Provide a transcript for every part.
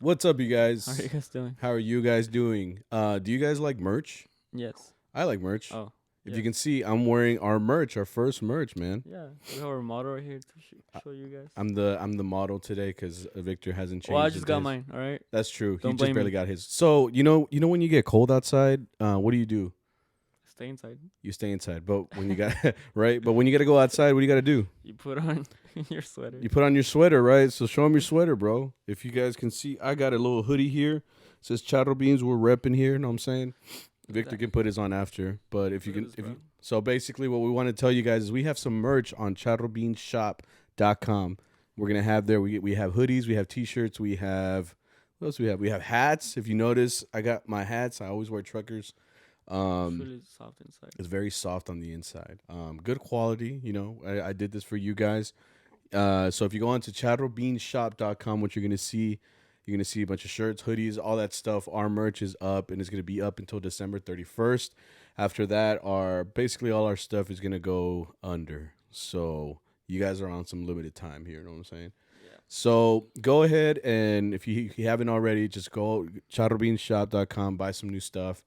What's up, you guys? How are you guys doing? How are you guys doing? Do you guys like merch? Yes. I like merch. Oh. If Yeah. you can see, I'm wearing our merch, our first merch, man. Yeah. We have our model right here to show you guys. I'm the model today because Victor hasn't changed. Well, I just got his. mine. All right. That's true. Don't He just blame barely me. got his. So you know when you get cold outside, what do? Stay inside. You stay inside. But when you got right, but when you got to go outside, what do you got to do? You put on your sweater. You put on your sweater, right? So show them your sweater, bro. If you guys can see, I got a little hoodie here. It says CharroBeans. We're repping here. Know what I'm saying? Victor can put his on after, but if you can, so basically what we want to tell you guys is we have some merch on charrobeanspodcast.com. We're gonna have there. We have hoodies, we have t-shirts, we have what else? We have hats. If you notice, I got my hats. I always wear truckers. It's really soft inside. It's very soft on the inside. Good quality. You know, I did this for you guys. So if you go on to charrobeanshop.com, what you're gonna see. You're going to see a bunch of shirts, hoodies, all that stuff. Our merch is up, and it's going to be up until December 31st. After that, basically all our stuff is going to go under. So you guys are on some limited time here. You know what I'm saying? Yeah. So go ahead, and if you haven't already, just go charrobeanshop.com, buy some new stuff.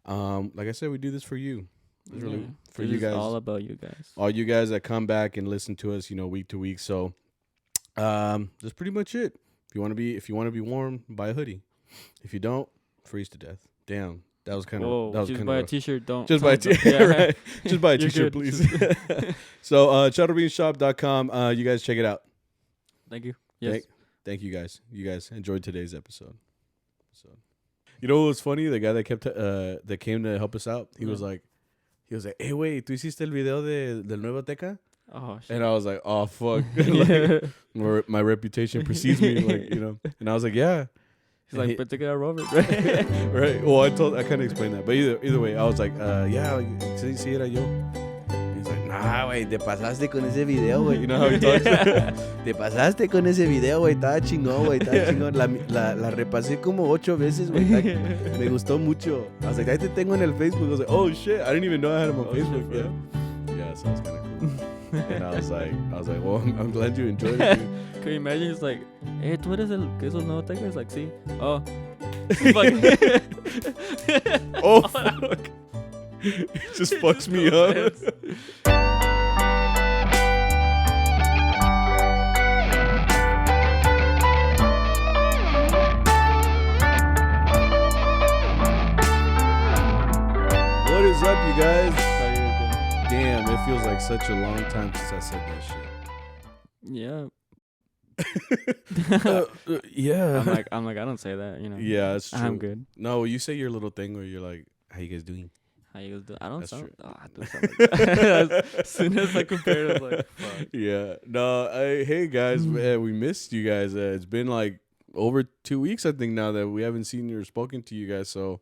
Like I said, we do this for you. It's really for you guys. All about you guys. All you guys that come back and listen to us, week to week. So that's pretty much it. If you want to be warm, buy a hoodie. If you don't, freeze to death. Damn, that was kind of. Just buy a t-shirt. Don't just buy a t-shirt. Right? Just buy a t-shirt, please. So, charrobeanshop.com. You guys check it out. Thank you. Yes. Thank you guys. You guys enjoyed today's episode. So, you know what was funny? The guy that came to help us out. He was like, "Hey, wait, ¿tú hiciste el video del Nuevo Teca?" Oh, shit. And I was like, "Oh, fuck." My reputation precedes me, And I was like, "Yeah." He's like, "But take it out, Robert." Right. Well, I kind of explained that, but either way, I was like, "Yeah, sí era yo." He's like, "Nah, güey, te pasaste con ese video, güey." You know how he talks? Te pasaste con ese video, güey. Estaba chingón, güey. Estaba chingón. La repasé como 8 veces, güey. Me gustó mucho. I was like, ahí te tengo en el Facebook. I was like, oh shit, I didn't even know I had him on Facebook. Shit, yeah, so it was kind of cool. And I was like, well, I'm glad you enjoyed it, dude. Can you imagine? He's like, "Hey, ¿tú eres el que es el nuevo Teca?" He's like, "Sí." Oh. Oh, fuck. It just fucks me up. What is up, you guys? Damn, it feels like such a long time since I said that shit. Yeah. Yeah. I'm like, I don't say that, Yeah, that's true. I'm good. No, you say your little thing where you're like, "How you guys doing?" How you guys do? I don't That's sound. true. Oh, I do sound like that. As soon as I compare it, I was like, fuck. Yeah. No, hey guys, man, we missed you guys. It's been like over 2 weeks, I think, now that we haven't seen you or spoken to you guys. So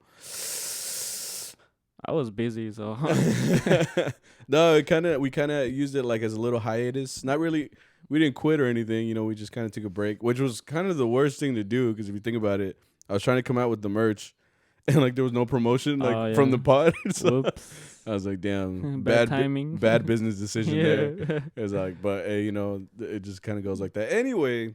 I was busy, so no, we kind of used it like as a little hiatus. Not really. We didn't quit or anything. We just kind of took a break, which was kind of the worst thing to do because if you think about it, I was trying to come out with the merch, and like there was no promotion from the pod. So whoops. I was like, damn, Bad timing. bad business decision there. Yeah. It's like, but hey, it just kind of goes like that. Anyway,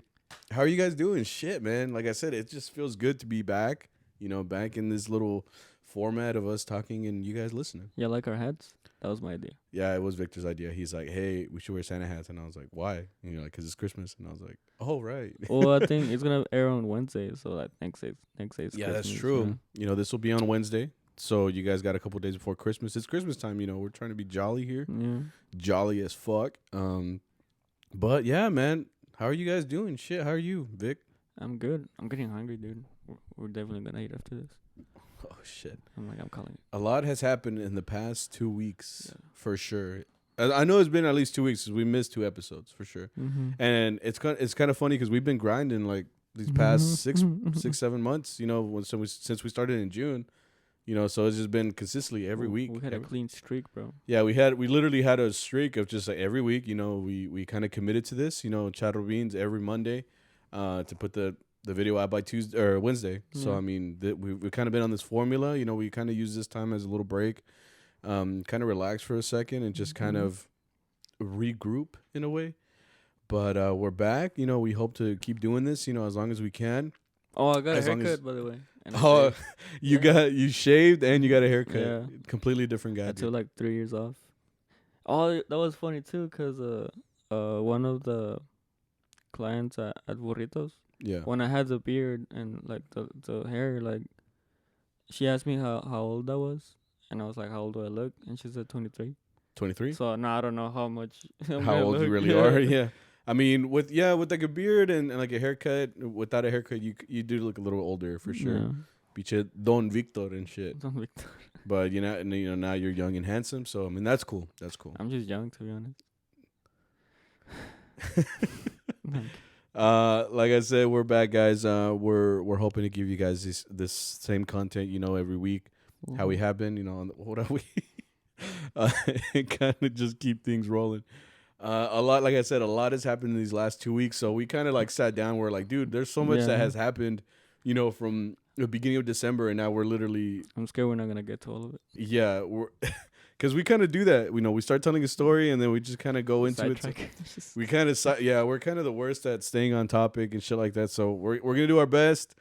how are you guys doing? Shit, man. Like I said, it just feels good to be back. Back in this little format of us talking and you guys listening. Yeah, like our hats. That was my idea. Yeah, it was Victor's idea. He's like, "Hey, we should wear Santa hats," and I was like, "Why?" And you're like, "Cause it's Christmas," and I was like, "Oh, right." Well, I think it's gonna air on Wednesday, so like next day. Yeah, Christmas, that's true. This will be on Wednesday, so you guys got a couple days before Christmas. It's Christmas time. We're trying to be jolly here, jolly as fuck. But yeah, man, how are you guys doing? Shit, how are you, Vic? I'm good. I'm getting hungry, dude. We're definitely gonna eat after this. Oh shit! I'm calling it. A lot has happened in the past 2 weeks, for sure. I know it's been at least 2 weeks because we missed 2 episodes for sure, and it's kind of funny because we've been grinding like these past 6-7 months. Since we started in June, so it's just been consistently every week. We had a clean streak, bro. Yeah, we literally had a streak of just like every week. We kind of committed to this. CharroBeans every Monday, to put the video out by Tuesday or Wednesday. So I mean, we've kind of been on this formula. We kind of use this time as a little break, kind of relax for a second and just kind of regroup in a way. But we're back. We hope to keep doing this. As long as we can. Oh, I got a As long as- haircut, by the way. And I Oh, shaved. you shaved and you got a haircut. Yeah. Completely different guy. I dude. took like 3 years off. Oh, that was funny too, cause one of the clients at Burritos, Yeah. when I had the beard and like the hair, like she asked me how old I was, and I was like, how old do I look? And she said 23. 23. So now I don't know how much I'm How gonna old you look. really are? Yeah. I mean, with like a beard and like a haircut. Without a haircut, you do look a little older for sure. Yeah. Biche Don Victor and shit. Don't be- But now you're young and handsome. So I mean, that's cool. That's cool. I'm just young, to be honest. Like I said, we're back, guys. We're hoping to give you guys this same content, every week. How we have been, what are we? And kind of just keep things rolling. A lot, like I said, a lot has happened in these last 2 weeks. So we kind of like sat down. We're like, dude, there's so much that Yeah. has happened, from the beginning of December, and now we're literally, I'm scared we're not gonna get to all of it. yeah, we're because we kind of do that. We start telling a story, and then we just kind of go into it. Sidetrack. We kind of, we're kind of the worst at staying on topic and shit like that. So we're gonna do our best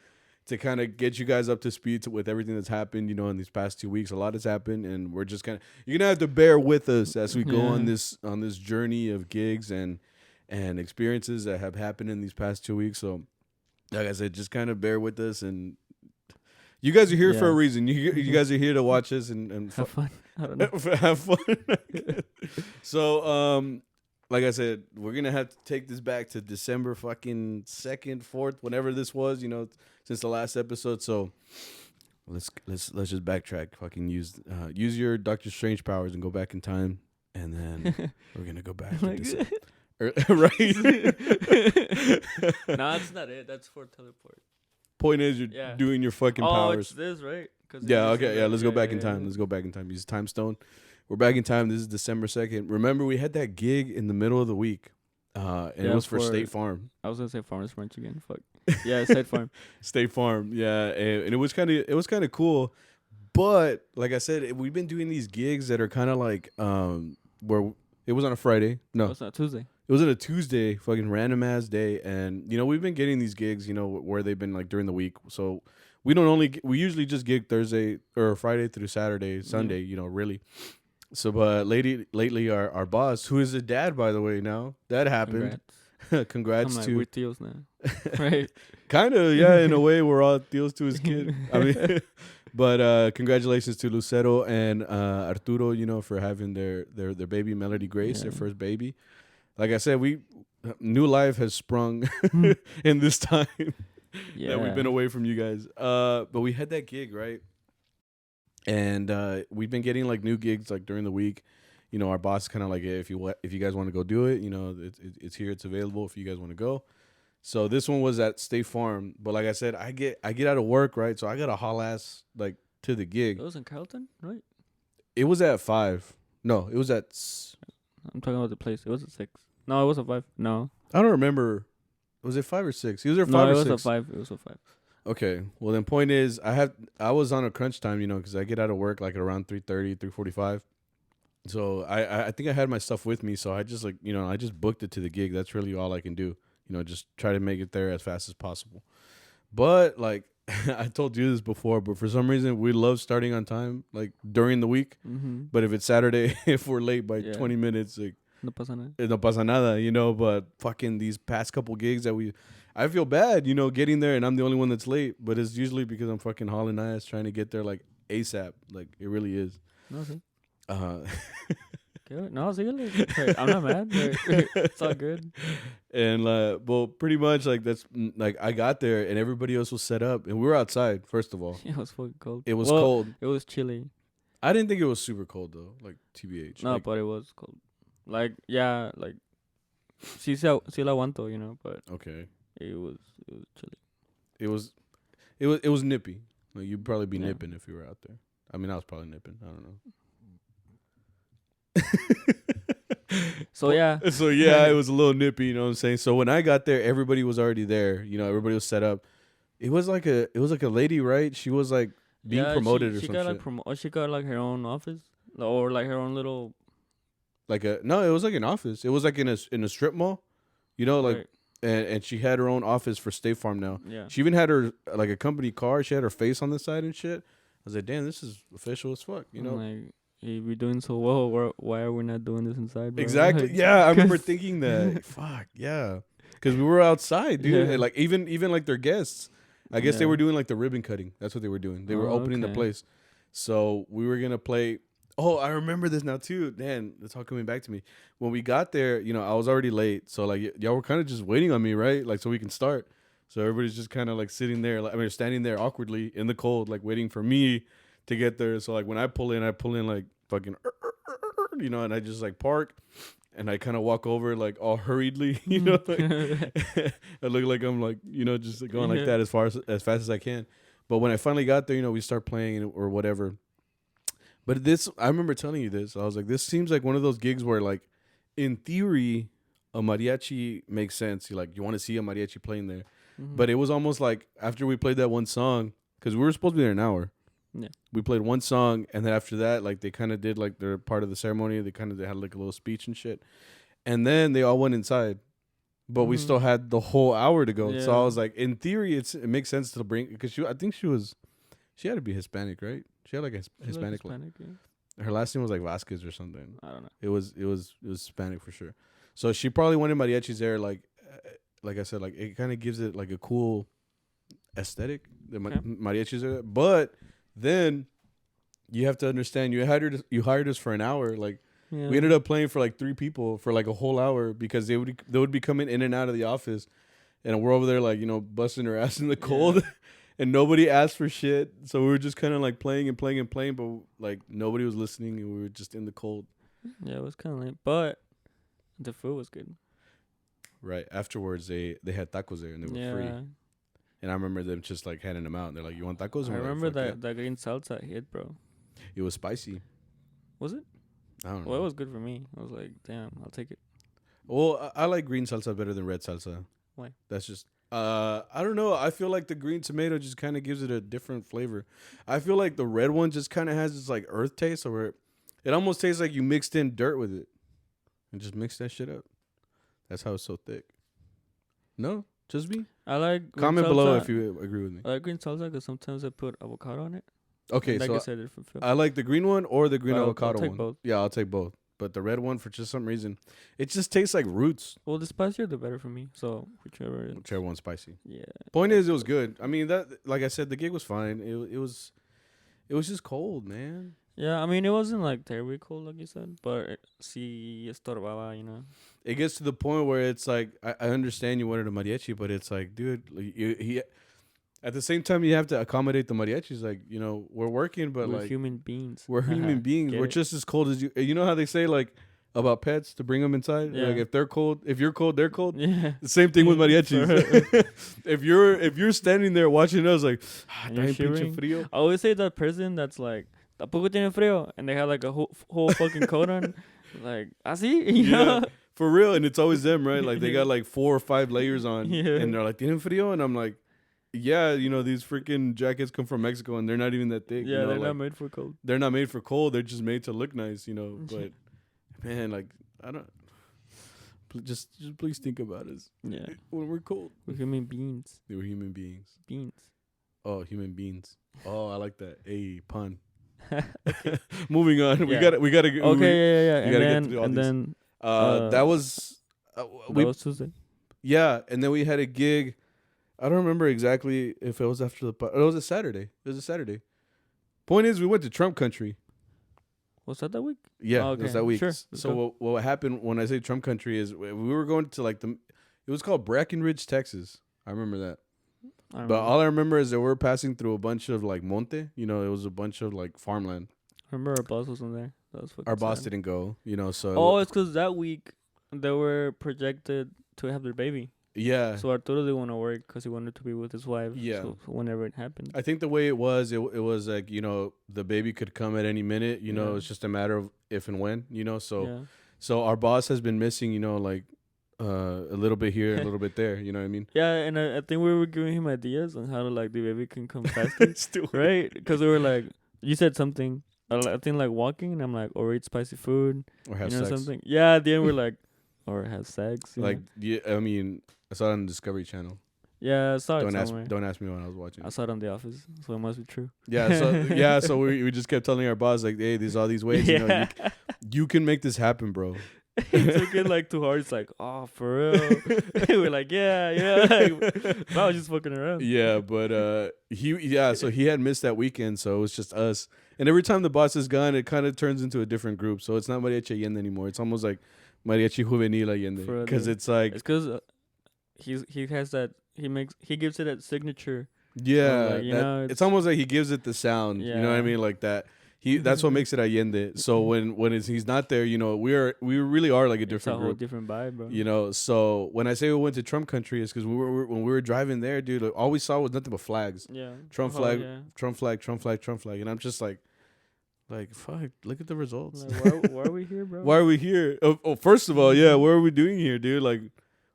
to kind of get you guys up to speed with everything that's happened, in these past 2 weeks. A lot has happened, and we're just you're gonna have to bear with us as we go on this journey of gigs and experiences that have happened in these past 2 weeks. So, like I said, just kind of bear with us, and you guys are here for a reason. You guys are here to watch us and Have fun. I don't know. have fun. So, like I said, we're gonna have to take this back to December fucking 2nd, 4th, whenever this was, since the last episode. So let's just backtrack. Fucking use your Doctor Strange powers and go back in time, and then we're gonna go back to December. Right? No, that's not it. That's for teleport. Point is, you're doing your fucking powers. It's this, right? Yeah, okay, yeah, let's go back in time. Let's go back in time. Use time stone. We're back in time. This is December 2nd. Remember, we had that gig in the middle of the week, and it was for State Farm. I was gonna say Farmers Ranch again. Fuck. Yeah, State Farm. State Farm, yeah, and it was kind of cool. But like I said, we've been doing these gigs that are kind of like where it was on a Friday. No, It's not Tuesday. it was on a Tuesday, fucking random ass day, and we've been getting these gigs, where they've been like during the week. So we usually just gig Thursday or Friday through Saturday, Sunday, really. So, but lately, our boss, who is a dad, by the way, now that happened. Congrats to we're tios now, right? kind of, yeah. In a way, we're all tios to his kid. I mean, but congratulations to Lucero and Arturo, for having their baby Melody Grace, their first baby. Like I said, new life has sprung in this time that we've been away from you guys. But we had that gig, right? And we've been getting like new gigs like during the week. Our boss is kind of like, hey, if you guys want to go do it, it's here, it's available if you guys want to go. So this one was at State Farm, but like I said, I get out of work, right? So I got to haul ass like to the gig. It was in Carlton, right? It was at 5. No, it was at. I'm talking about the place. It was at 6. No, it was at 5. No, I don't remember. Was it 5 or 6? He was there 5 or 6. No, it was at 5. It was at 5. Okay. Well, then point is, I was on a crunch time, because I get out of work like at around 3:30, 3:45. So I think I had my stuff with me, so I just I just booked it to the gig. That's really all I can do. Just try to make it there as fast as possible. But like I told you this before, but for some reason we love starting on time, like during the week. Mm-hmm. But if it's Saturday, if we're late by 20 minutes, like No pasa nada. no pasa nada, But fucking these past couple gigs that I feel bad, getting there and I'm the only one that's late. But it's usually because I'm fucking hauling ass trying to get there like ASAP. Like it really is. No, see. Good. No, see, I'm not mad. It's all good. And well, pretty much like that's like I got there and everybody else was set up and we were outside. First of all, It was fucking cold. it was cold. It was chilly. I didn't think it was super cold though. Like TBH. No, like, but it was cold. Like sí la aguanto, but okay. it was chilly. It was nippy. Like you'd probably be nipping if you were out there. I mean, I was probably nipping. I don't know. So yeah, it was a little nippy, you know what I'm saying? So when I got there, everybody was already there, everybody was set up. It was like a lady, right? She was like being promoted or she something. got like she got like her own office or like her own little Like no, it was like an office. It was like in a strip mall, like right. and she had her own office for State Farm now. Yeah. She even had her like a company car. She had her face on the side and shit. I was like, damn, this is official as fuck, you know? Like, hey, we're doing so well. Why are we not doing this inside, bro? Exactly. Like, Yeah, I remember thinking that. Fuck, yeah. Because we were outside, dude. Yeah. And like even like their guests, I guess they Yeah. were doing like the ribbon cutting. That's what they were doing. They were opening the okay. place. So we were gonna play. Oh, I remember this now too. Man, it's all coming back to me. When we got there, you know, I was already late. So like y'all were kind of just waiting on me, right? Like so we can start. So everybody's just kind of like sitting there, like, I mean, standing there awkwardly in the cold, like waiting for me to get there. So like when I pull in like fucking, you know, and I just like park. And I kind of walk over like all hurriedly, you know. Like, I look like I'm like, you know, just going like that as fast as I can. But when I finally got there, you know, we start playing or whatever. But this, I remember telling you this. I was like, this seems like one of those gigs where, like, in theory, a mariachi makes sense. You want to see a mariachi playing there. Mm-hmm. But it was almost like after we played that one song, because we were supposed to be there an hour. Yeah. We played one song, and then after that, like, they kind of did, like, their part of the ceremony. They had, like, a little speech and shit. And then they all went inside. But we still had the whole hour to go. Yeah. So I was like, in theory, it makes sense to bring, because I think she had to be Hispanic, right? She had, like, a Hispanic. Yeah. Her last name was, like, Vasquez or something. I don't know. It was Hispanic for sure. So she probably wanted mariachis there, like I said, like, it kind of gives it, like, a cool aesthetic. The mariachis are there. But then you have to understand, you hired us for an hour. Like, we ended up playing for like 3 people for like a whole hour because they would be coming in and out of the office, and we're over there like, you know, busting our ass in the cold, and nobody asked for shit. So we were just kind of like playing, but like nobody was listening, and we were just in the cold. Yeah, it was kind of lame, but the food was good. Right afterwards, they had tacos there and they were free. And I remember them just like handing them out. And they're like, "You want tacos?" I remember that green salsa hit, bro. It was spicy. Was it? I don't know. Well, it was good for me. I was like, damn, I'll take it. Well, I like green salsa better than red salsa. Why? That's just I don't know. I feel like the green tomato just kind of gives it a different flavor. I feel like the red one just kind of has this like earth taste, or it almost tastes like you mixed in dirt with it and just mix that shit up. That's how it's so thick. No, just me. I like comment below if you agree with me. I like green salsa because sometimes I put avocado on it. Okay, like so I said, different feel. I like the green one or the green I'll avocado take one. both. Yeah, I'll take both. But the red one, for just some reason, it just tastes like roots. Well, the spicier the better for me. So whichever one's spicy. Yeah. Point is, it was good. I mean, that, like I said, the gig was fine. It was just cold, man. Yeah, I mean, it wasn't like terribly cold, like you said, but sí estorbaba, you know. It gets to the point where it's like, I understand you wanted a mariachi, but it's like, dude, he at the same time you have to accommodate the mariachis. Like, you know, we're working, but we're like human beings. We're human beings. We're just as cold as you. You know how they say like about pets to bring them inside. Yeah. Like if you're cold, they're cold. Yeah. The same thing with mariachis. if you're standing there watching us like, I always say that person that's like, ¿Tampoco tiene frío? And they have like a whole fucking coat on. Like, así? You know? For real. And it's always them, right? Like they got like 4 or 5 layers on. Yeah. And they're like, ¿Tienen frío? And I'm like, yeah, you know, these freaking jackets come from Mexico and they're not even that thick. Yeah, you know? they're like, not made for cold. They're not made for cold. They're just made to look nice, you know. But, man, like, I don't... Just please think about us. Yeah. When we're cold. We're human beings. They were human beings. Beans. Oh, human beans. Oh, I like that. Hey, pun. Moving on. Yeah. We gotta. Okay, yeah. And then that was Tuesday. Yeah, and then we had a gig. I don't remember exactly if it was after it was a Saturday. It was a Saturday. Point is, we went to Trump country. Was that week? Yeah, it was that week. Sure. So what happened when I say Trump country is we were going to like it was called Brackenridge, Texas. I remember that. But all I remember is that we're passing through a bunch of like monte. You know, it was a bunch of like farmland. I remember our boss wasn't there. That was our boss didn't go. You know, so. Oh, it's because that week they were projected to have their baby. Yeah. So Arturo didn't want to work because he wanted to be with his wife. Yeah. So whenever it happened. I think the way it was like, you know, the baby could come at any minute. You know, it's just a matter of if and when. You know, so our boss has been missing. You know, like. A little bit here, a little bit there. You know what I mean? Yeah, and I think we were giving him ideas on how to like the baby can come faster, right? Because we were like, you said something. I think like walking, and I'm like, or eat spicy food, or have sex. Something. Yeah, at the end we're like, or have sex. Like, yeah, I mean, I saw it on the Discovery Channel. Yeah, I saw it Don't somewhere. don't ask me when I was watching. I saw it on The Office, so it must be true. So we just kept telling our boss like, hey, there's all these ways, you know, you can make this happen, bro. He took it like too hard. It's like, oh, for real. We're like, yeah. Like, I was just fucking around. Yeah, but so he had missed that weekend, so it was just us. And every time the boss is gone, it kind of turns into a different group. So it's not Mariachi Allende anymore. It's almost like Mariachi Juvenil Allende, because it's like it's because he has that he gives it that signature. Yeah, like, it's almost like he gives it the sound. Yeah. You know what I mean, like that. That's what makes it Allende. So when he's not there, you know, we really are like a different whole group. Different vibe, bro. You know, so when I say we went to Trump country, it's because when we were driving there, dude, like, all we saw was nothing but flags. Yeah, Trump flag, Trump flag, Trump flag, Trump flag, and I'm just like, fuck, look at the results. Like, why are we here, bro? Why are we here? Oh, first of all, yeah, what are we doing here, dude? Like,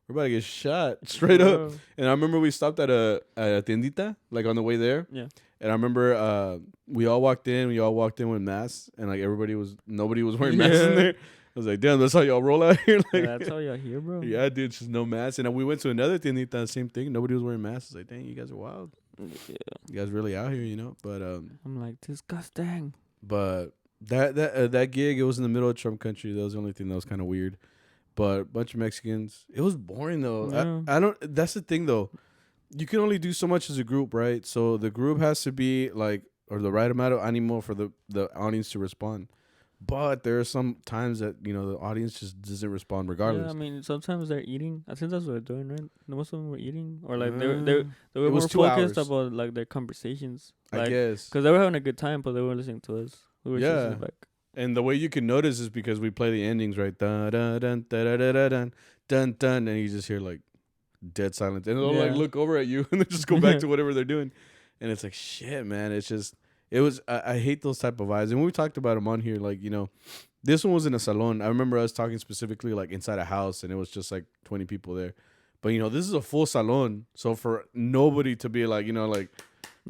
we're about to get shot straight up. And I remember we stopped at a tiendita, like on the way there. Yeah. And I remember we all walked in with masks, and like nobody was wearing masks in there. I was like, damn, that's how y'all roll out here. Like, that's how y'all here, bro. Yeah, dude, just no masks. And we went to another tiendita, same thing. Nobody was wearing masks. I was like, dang, you guys are wild. Yeah. You guys really out here, you know. But I'm like, disgusting. But that gig, it was in the middle of Trump country. That was the only thing that was kind of weird. But a bunch of Mexicans. It was boring though. Yeah. I don't. That's the thing though. You can only do so much as a group, right? So the group has to be like, or the right amount of animo for the audience to respond. But there are some times that, you know, the audience just doesn't respond regardless. Yeah, I mean, sometimes they're eating. I think that's what they're doing, right? Most of them were eating, or like they were more focused about like their conversations. Like, I guess because they were having a good time, but they were listening to us. We were just listening back. And the way you can notice is because we play the endings, right? Dun dun dun dun dun dun dun dun, and you just hear like dead silence, and they'll like look over at you and then just go back to whatever they're doing, and it's like, shit, man. I hate those type of vibes, and we talked about them on here, like, you know, this one was in a salon. I remember us talking specifically like inside a house, and it was just like 20 people there, but you know, this is a full salon, so for nobody to be like, you know, like,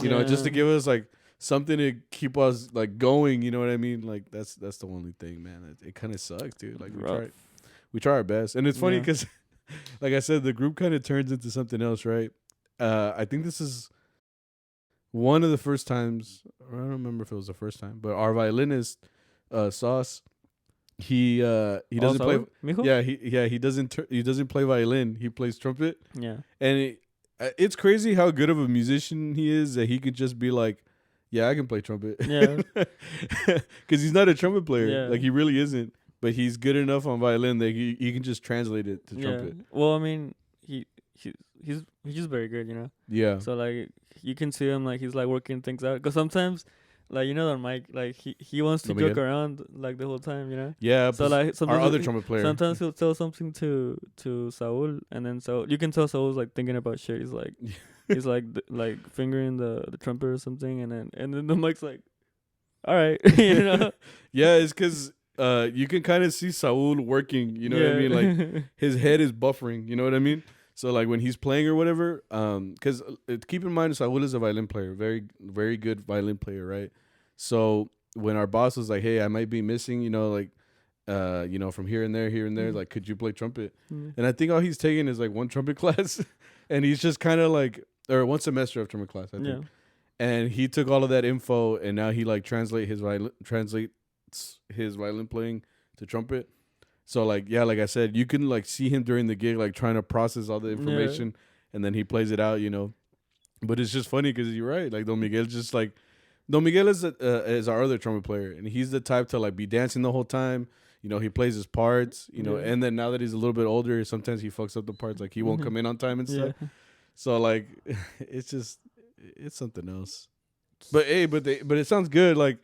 you know, just to give us like something to keep us like going, you know what I mean? Like that's the only thing, man. It kind of sucks, dude. Like we try our best, and it's funny because, like I said, the group kind of turns into something else, right? I think this is one of the first times. I don't remember if it was the first time, but our violinist, Sauce, he doesn't play. Mijo? He doesn't play violin. He plays trumpet. Yeah, and it's crazy how good of a musician he is that he could just be like, yeah, I can play trumpet. Yeah. Because he's not a trumpet player. Yeah. Like, he really isn't. But he's good enough on violin that he can just translate it to trumpet. Well, I mean, he's just very good, you know? Yeah. So, like, you can see him, like, he's, like, working things out. Because sometimes, like, you know that Mike, like, he wants to joke around, like, the whole time, you know? Yeah. So, like, our other trumpet player. Sometimes he'll tell something to Saul, and then you can tell Saul's, like, thinking about shit. He's, like... He's like fingering the trumpet or something, and then the mic's like, all right, you know. Yeah, it's because you can kind of see Saul working. You know what I mean? Like, his head is buffering. You know what I mean? So like when he's playing or whatever, because keep in mind Saul is a violin player, very very good violin player, right? So when our boss was like, hey, I might be missing, you know, like, you know, from here and there, like, could you play trumpet? And I think all he's taking is like one trumpet class, and he's just kind of like. Or one semester of trumpet class, I think. Yeah. And he took all of that info, and now he like translates his violin playing to trumpet. So like, yeah, like I said, you can like see him during the gig, like trying to process all the information, and then he plays it out, you know. But it's just funny because you're right. Like Don Miguel is our other trumpet player, and he's the type to like be dancing the whole time. You know, he plays his parts, you know, and then now that he's a little bit older, sometimes he fucks up the parts, like he won't come in on time and stuff. So like, it's something else. But hey, but it sounds good. Like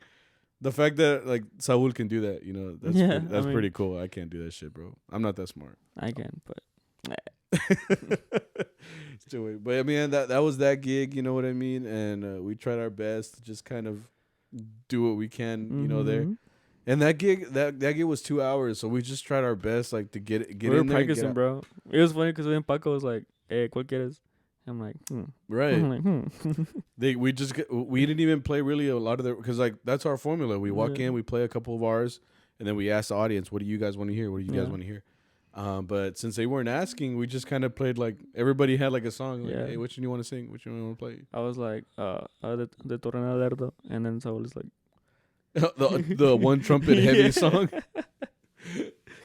the fact that like Saul can do that, you know, that's pretty cool. I can't do that shit, bro. I'm not that smart. I can, but. But I mean, that was that gig. You know what I mean? And we tried our best to just kind of do what we can, you know, there. And that gig was 2 hours, so we just tried our best, like to get in there. We were practicing, bro. It was funny because when Paco was like, "Hey, ¿cuál quieres?" I'm like, Right. I'm like, we didn't even play really a lot of because like that's our formula. We walk in, we play a couple of ours, and then we ask the audience, "What do you guys want to hear? What do you guys want to hear?" But since they weren't asking, we just kind of played like everybody had like a song. Like, Yeah. hey, which one you want to sing? Which one you want to play? I was like, de Torrena Lerdo, and then Saul is like, the one trumpet heavy song.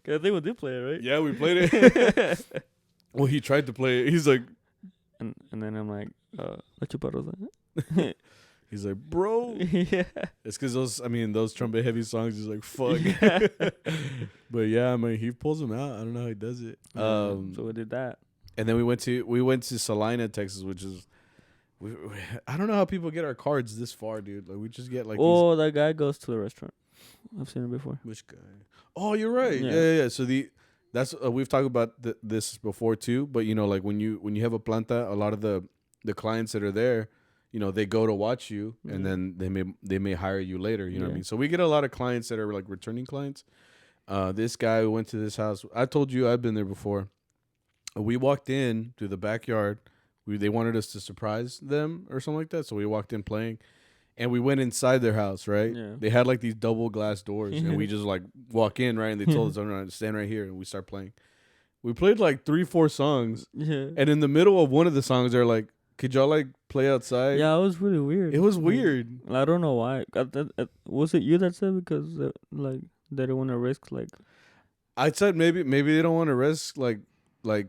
Cause I think we did play it, right? Yeah, we played it. Well, he tried to play it. He's like, and then I'm like, La Chuparrosa. he's like, bro. Yeah. It's because those trumpet heavy songs is like, fuck. But yeah, I mean, he pulls them out. I don't know how he does it. So we did that. And then we went to Salina, Texas, which is, I don't know how people get our cards this far, dude. Like we just get like. That guy goes to the restaurant. I've seen it before. Which guy? Oh, you're right. Yeah. So that's we've talked about this before too. But you know, like when you have a planta, a lot of the clients that are there, you know, they go to watch you, and then they may hire you later. You know what I mean? So we get a lot of clients that are like returning clients. This guy who went to this house, I told you I've been there before. We walked in to the backyard. They wanted us to surprise them or something like that. So we walked in playing, and we went inside their house, right? Yeah. They had like these double glass doors, and we just like walk in, right? And they told us, "I'm gonna stand right here," and we start playing. We played like 3-4 songs, and in the middle of one of the songs, they're like, "Could y'all like play outside?" Yeah, it was really weird. It was weird. I don't know why. Was it you that said because like they don't want to risk like? I said maybe they don't want to risk like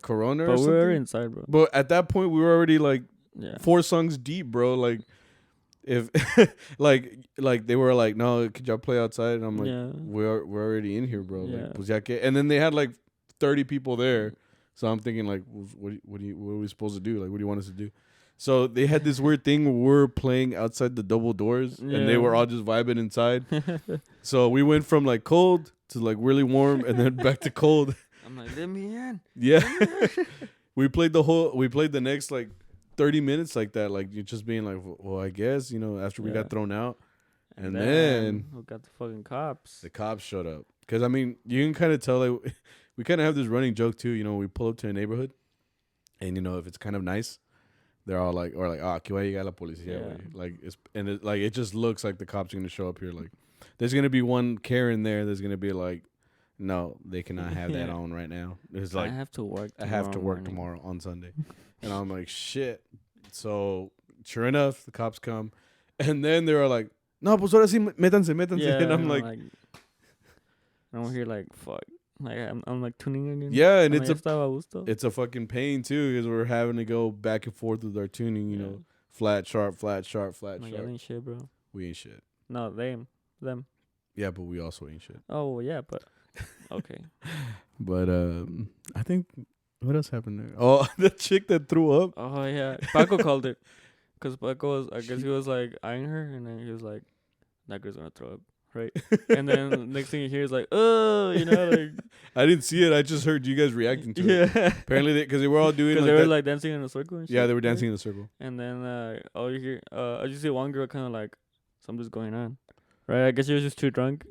Corona, or something. But we were inside, bro. But at that point, we were already like 4 songs deep, bro. Like, if like they were like, "No, could y'all play outside?" And I'm like, "We're already in here, bro." Yeah. Like, and then they had like 30 people there, so I'm thinking like, what are we supposed to do? Like, what do you want us to do? So they had this weird thing where we're playing outside the double doors, and they were all just vibing inside. So we went from like cold to like really warm, and then back to cold. I'm like, let me in. Yeah. we played the next like 30 minutes like that, like you're just being like, well, I guess, you know, after we got thrown out. And then we got the fucking cops. The cops showed up. Because, I mean, you can kind of tell, like, we kind of have this running joke too, you know, we pull up to a neighborhood, and, you know, if it's kind of nice, they're all like, que va a llegar la policía, like, it just looks like the cops are going to show up here. Like, there's going to be one Karen there that's going to be like, no, they cannot have that on right now. It's like, I have to work tomorrow on Sunday. And I'm like, shit. So sure enough, the cops come, and then they were like, no, pues ahora sí, métanse. Yeah, and I'm like, I'm here like, fuck. Like I'm like tuning again. Yeah, and it's a fucking pain too, because we're having to go back and forth with our tuning, you know, flat, sharp, flat, sharp, flat, sharp. Y'all ain't shit, bro. We ain't shit. No, them. Yeah, but we also ain't shit. Oh yeah, but okay. But I think what else happened there? Oh, the chick that threw up. Oh yeah, Paco called it, cause Paco I guess he was like eyeing her, and then he was like, that girl's gonna throw up, right? And then next thing you hear is like, oh, you know, like I didn't see it. I just heard you guys reacting to it. Apparently, because they were all doing like they were like dancing in a circle. And shit, yeah, they were dancing in a circle. And then all you hear, I just see one girl kind of like, something's going on. Right, I guess she was just too drunk.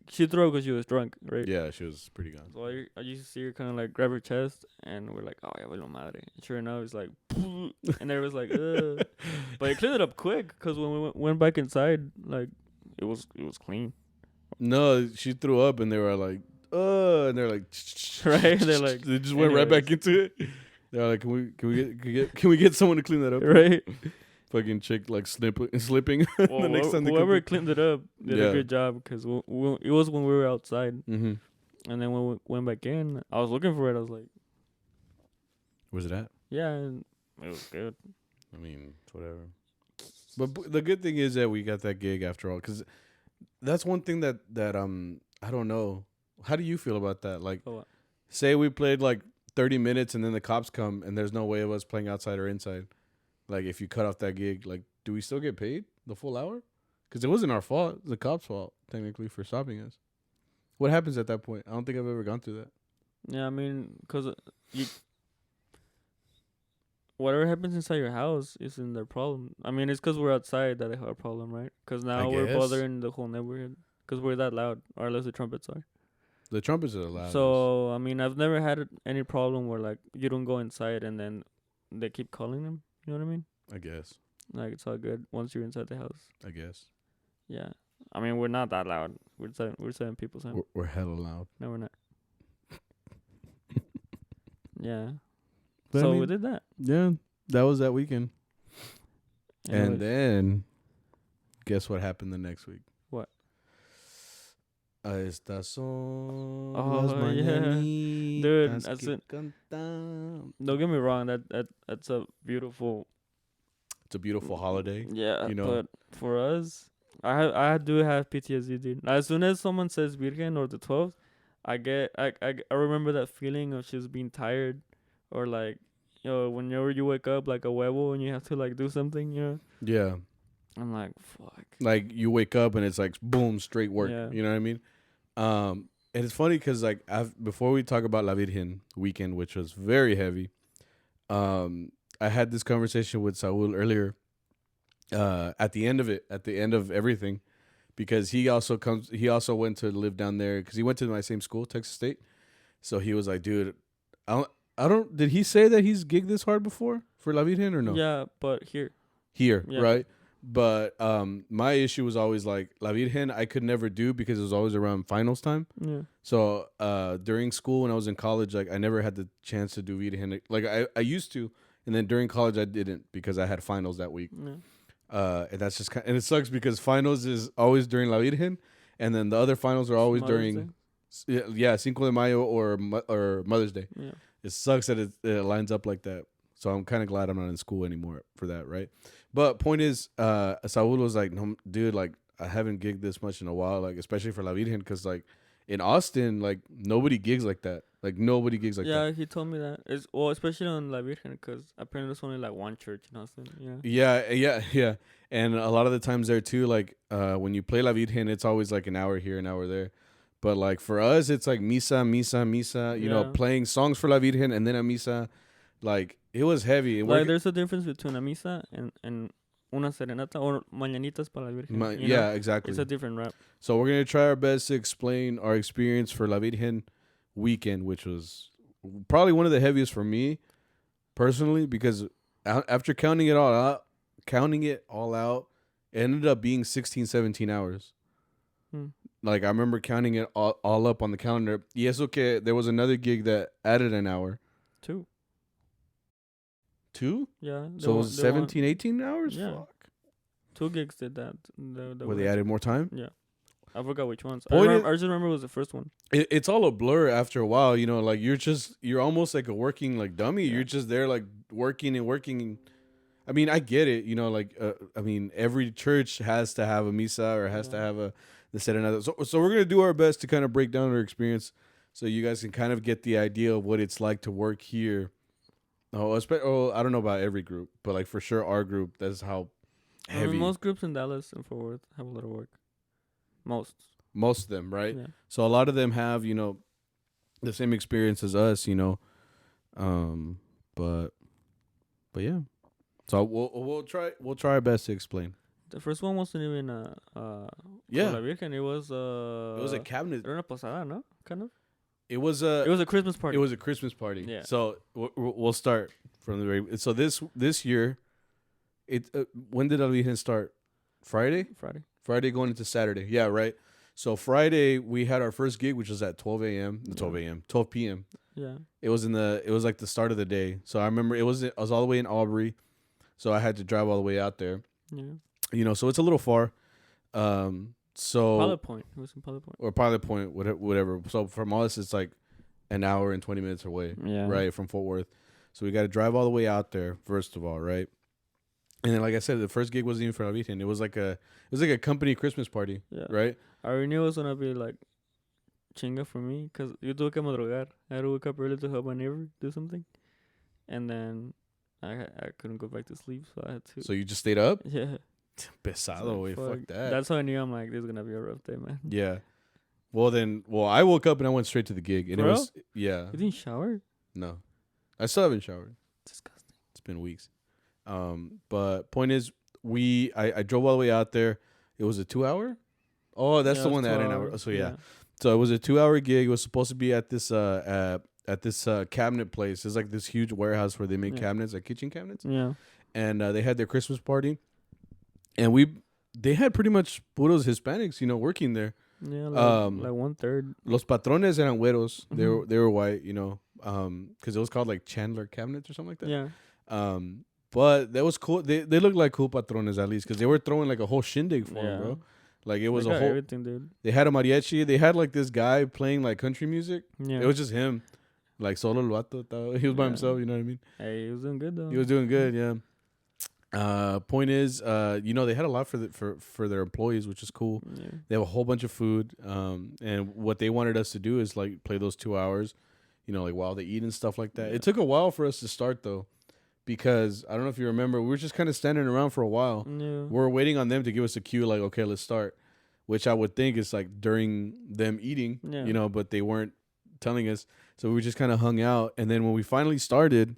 She threw up because she was drunk, right? Yeah, she was pretty gone. So I used to see her kind of like grab her chest, and we're like, "Oh, ya valió madre." And sure enough, it's like, and there was like, ugh. But it cleaned it up quick, because when we went back inside, like, it was clean. No, she threw up, and they were like, and they're like, right? They're like, they just went right back into it. They're like, can we get someone to clean that up? Right. Fucking chick like slipping. Well, the next time whoever cleaned it up did a good job, because it was when we were outside, and then when we went back in, I was looking for it. I was like, "Where's it at?" Yeah, and it was good. I mean, it's whatever. But the good thing is that we got that gig after all, because that's one thing that I don't know. How do you feel about that? Like, say we played like 30 minutes, and then the cops come, and there's no way of us playing outside or inside. Like, if you cut off that gig, like, do we still get paid the full hour? Because it wasn't our fault. It was the cops' fault, technically, for stopping us. What happens at that point? I don't think I've ever gone through that. Yeah, I mean, because whatever happens inside your house isn't their problem. I mean, it's because we're outside that they have a problem, right? Because now we're bothering the whole neighborhood because we're that loud, or unless the trumpets are. The trumpets are loud. So, I mean, I've never had any problem where, like, you don't go inside and then they keep calling them. You know what I mean? I guess. Like, it's all good once you're inside the house. I guess. Yeah. I mean, we're not that loud. We're seven people. We're hella loud. No, we're not. Yeah. But So we did that. Yeah, that was that weekend. And Anyways, then, guess what happened the next week? What? Estas son las Oh yeah, dude. mañanitas que cantan. Don't get me wrong. That's a beautiful. It's a beautiful holiday. Yeah, You know. but for us, I do have PTSD, dude. As soon as someone says Virgen or the 12th, I remember that feeling of just being tired, or like, whenever you wake up like a huevo and you have to like do something, Yeah. I'm like, fuck. Like you wake up and it's like boom, straight work. Yeah. You know what I mean? And it's funny because like before we talk about La Virgen weekend, which was very heavy, I had this conversation with Saul earlier. At the end of everything, because he also went to live down there because he went to my same school, Texas State. So he was like, dude, I don't. Did he say that he's gigged this hard before for La Virgen or no? Yeah, but here, Here, Yeah. right? But my issue was always like La Virgen I could never do because it was always around finals time. yeah, So during school when I was in college, like I never had the chance to do Virgen. Like I used to, and then during college I didn't because I had finals that week. yeah. And that's just and it sucks because finals is always during La Virgen, and then the other finals are always Mother's during Cinco de Mayo or Mother's Day. Day. Yeah. It sucks that it lines up like that. So I'm kind of glad I'm not in school anymore for that, right? But point is, Saul was like, no, dude, like I haven't gigged this much in a while, like especially for La Virgen, because like in Austin, like nobody gigs like that. Like nobody gigs like that. Yeah, he told me that. Especially on La Virgen, because apparently there's only like one church in Austin. Yeah. Yeah. And a lot of the times there too, like when you play La Virgen, it's always like an hour here, an hour there. But like for us, it's like misa, you know, Yeah. playing songs for La Virgen and then a misa. Like it was heavy. And Like there's a difference between a misa and una serenata or mañanitas para la Virgen. you know? yeah, exactly. It's a different rap. So we're gonna try our best to explain our experience for La Virgen weekend, which was probably one of the heaviest for me personally, because after counting it all out, it ended up being 16, 17 hours. Like I remember counting it all up on the calendar. Yes, okay. There was another gig that added an hour. Two? Yeah. So it was 17, 18 hours? Yeah. Fuck. 2 gigs did that. Where they added more time? Yeah. I forgot which ones. I just remember it was the first one. It's all a blur after a while, you know, like you're almost like a working like dummy. Yeah. You're just there like working. I mean, I get it, you know, like I mean, every church has to have a misa or has to have the serenata. So we're gonna do our best to kind of break down our experience, so you guys can kind of get the idea of what it's like to work here. I don't know about every group, but like for sure our group, that's how heavy. Most groups in Dallas and Fort Worth have a lot of work. Most of them, right? Yeah. So a lot of them have, you know, the same experience as us, you know. But yeah. So we'll try our best to explain. The first one wasn't even La Virgen. It was a cabinet. Era una posada, no? Kind of. It was a Christmas party. It was a Christmas party. Yeah. So we'll start from the very. So this year, when did La Virgen start? Friday going into Saturday. Yeah, right. So Friday we had our first gig, which was at 12 p.m. Yeah. It was like the start of the day. So I remember I was all the way in Aubrey, so I had to drive all the way out there. Yeah. You know, so it's a little far. So Pilot Point. It was in Pilot Point. Or Pilot Point, whatever. So from us, it's like an hour and 20 minutes away. Yeah. Right, from Fort Worth. So we got to drive all the way out there, first of all, right? And then, like I said, the first gig wasn't even for La Virgen. It was like a company Christmas party, right? I already knew it was going to be like chinga for me, because yo tuve que madrugar. I had to wake up early to help my neighbor do something. And then I couldn't go back to sleep, so I had to. So you just stayed up? Yeah. Pesado, like, fuck that. That's how I knew. I'm like, this is gonna be a rough day, man. Yeah. Well, I woke up and I went straight to the gig, and For it was You didn't shower? No, I still haven't showered. Disgusting. It's been weeks. But point is, I drove all the way out there. It was a 2 hour. Oh, that's the one that had an hour. So yeah. So it was a 2 hour gig. It was supposed to be at this cabinet place. It's like this huge warehouse where they make cabinets, like kitchen cabinets. Yeah. And they had their Christmas party. And they had pretty much puros Hispanics, you know, working there. Yeah, like 1/3. Los patrones eran güeros. Mm-hmm. They were white, you know. because it was called like Chandler Cabinets or something like that. Yeah. But that was cool. They looked like cool patrones at least, because they were throwing like a whole shindig for them, bro. Like it was they a got whole. everything, dude. They had a mariachi. They had like this guy playing like country music. Yeah. It was just him, like solo el vato. He was by himself. You know what I mean? Hey, he was doing good though. He was doing good. Yeah. Point is, you know, they had a lot for their employees, which is cool. Yeah. They have a whole bunch of food. And what they wanted us to do is like play those 2 hours, you know, like while they eat and stuff like that. Yeah. It took a while for us to start though, because I don't know if you remember, we were just kind of standing around for a while. Yeah. We were waiting on them to give us a cue, like, okay, let's start. Which I would think is like during them eating, you know, but they weren't telling us. So we just kind of hung out. And then when we finally started,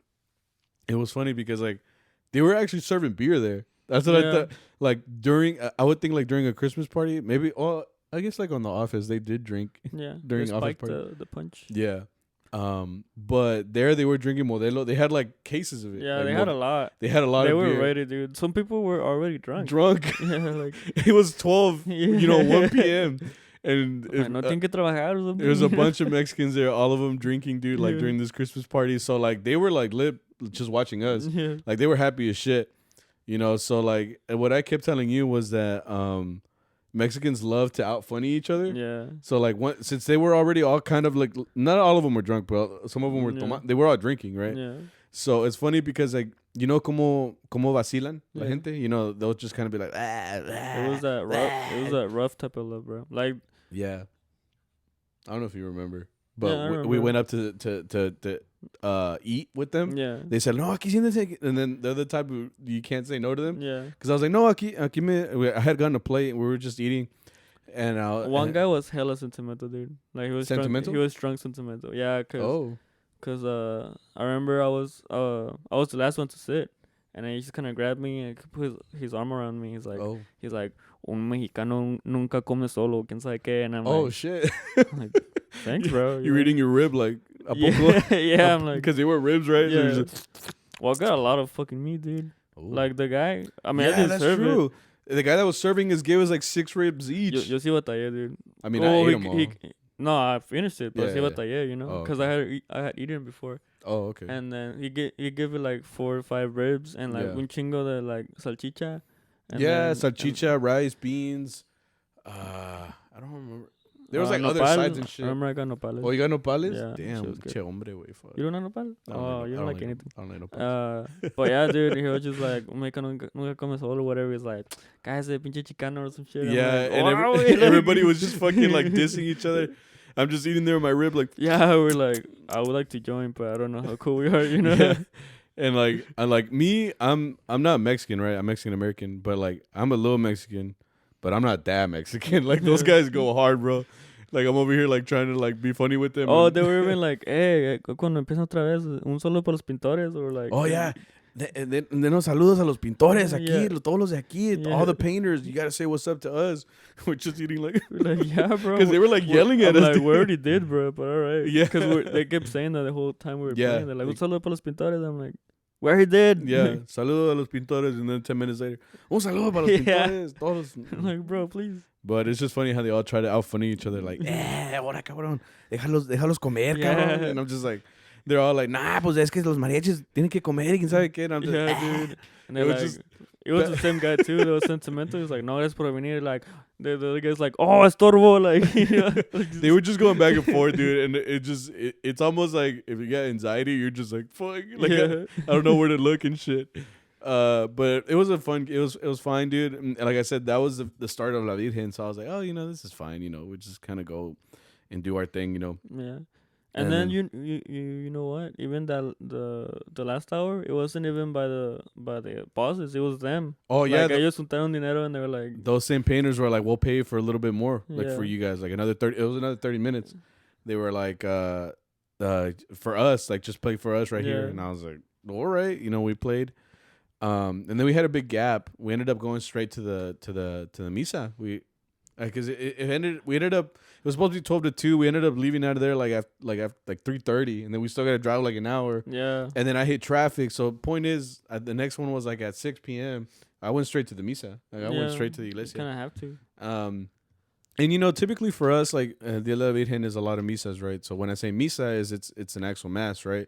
it was funny because like they were actually serving beer there. That's what I thought. Like I would think like during a Christmas party, maybe, I guess like on The Office, they did drink. Yeah. During they office spiked party. the punch. Yeah. But there they were drinking Modelo. They had like cases of it. Yeah, like, they had a lot. They had a lot of beer. They were ready, dude. Some people were already drunk. Yeah, like it was 12, 1 p.m. And no tienen que trabajar or something. there was a bunch of Mexicans there, all of them drinking, dude, like during this Christmas party. So like they were like lit just watching us. Yeah. Like they were happy as shit. You know, so like what I kept telling you was that Mexicans love to out funny each other. Yeah. So like since they were already all kind of like, not all of them were drunk, but some of them were they were all drinking, right? Yeah. So it's funny because like, you know como vacilan la gente, you know, they'll just kind of be like, It was that rough type of love, bro. Like, yeah. I don't know if you remember, but Yeah, we went up to eat with them. yeah. They said, no, aquí siéntense. And then they're the type of, you can't say no to them. Yeah. Because I was like, no, I had gotten a plate and we were just eating. And one guy was hella sentimental, dude. Like he was Sentimental? He was drunk sentimental. Yeah, cause I remember I was the last one to sit, and then he just kind of grabbed me and put his arm around me. He's like, un mexicano nunca come solo, quién sabe qué. And I'm like, shit. I'm like, thanks, bro. You're eating your rib like, ¿a poco? Yeah, I'm like, because they were ribs, right? Yeah. So Well, I got a lot of fucking meat, dude. Ooh. Like the guy, I mean, I yeah, didn't that's serve true. it. The guy that was serving gave us like 6 ribs each. Yo sí batallé, dude. I mean, I ate them all. No, I finished it, but Yeah, sí yeah. batallé, you know, Oh, because okay. I had eaten before. Oh, okay. And then he gave it like 4 or 5 ribs and like un chingo de like salchicha. And then, salchicha, rice, beans. I don't remember. There was like other sides and shit. I remember I got nopales. Oh, you got nopales? Yeah, Damn, che hombre, wey. Fuck. You don't have nopal? Oh, you don't like anything. I don't like nopales. But yeah, dude, he was just like, nunca come solo or whatever. He's like, guys, pinche chicano or some shit. Yeah, like, and everybody was just fucking like dissing each other. I'm just eating there with my rib, like. Yeah, we're like, I would like to join, but I don't know how cool we are, you know? Yeah. And like me, I'm not Mexican, right? I'm Mexican American, but like I'm a little Mexican, but I'm not that Mexican. Like those guys go hard, bro. Like I'm over here like trying to like be funny with them. Oh, they were even like, hey, cuando empiezan otra vez, un solo para los pintores, or like. Oh yeah. Denos saludos a los pintores aquí, todos los de aquí, all the painters. You gotta say what's up to us. We're just eating like, we're like, yeah, bro. Because they were like yelling at us. Like, we already did, bro, but all right. Yeah. Because they kept saying that the whole time we were playing. They're like, un saludo para los pintores. I'm like, we already did. Yeah, saludo a los pintores, and then 10 minutes later, un saludo para los pintores. Todos. I'm like, bro, please. But it's just funny how they all try to out funny each other, like, ahora cabrón, déjalos comer, cabrón. And I'm just like, they're all like, nah, pues es que los mariachis tienen que comer y quién sabe qué. And I'm just, dude. And they're like, it was the same guy too that was sentimental. He's like, no, es por venir. Like, the other guy's like, oh, estorbo. Like, you know, they were just going back and forth, dude. And it's almost like if you get anxiety, you're just like, fuck. Like, I don't know where to look and shit. But it was it was fine, dude. And like I said, that was the start of La Virgen. So I was like, oh, this is fine. We just kind of go and do our thing, Yeah. And then you know what? Even that the last hour, it wasn't even by the bosses. It was them. Oh yeah, like ellos juntaron dinero and they were like, those same painters were like, we'll pay for a little bit more, like Yeah. for you guys, like another 30. It was another 30 minutes. They were like, for us, like just play for us right here. And I was like, all right, we played. And then we had a big gap. We ended up going straight to the misa. We, because we ended up. It was supposed to be 12 to 2. We ended up leaving out of there like 3:30, and then we still got to drive like an hour. Yeah. And then I hit traffic. So point is, the next one was like at 6 p.m. I went straight to the misa. Like I went straight to the iglesia. You kind of have to. And typically for us, like Dia de la Virgen is a lot of misas, right? So when I say misa, it's an actual mass, right?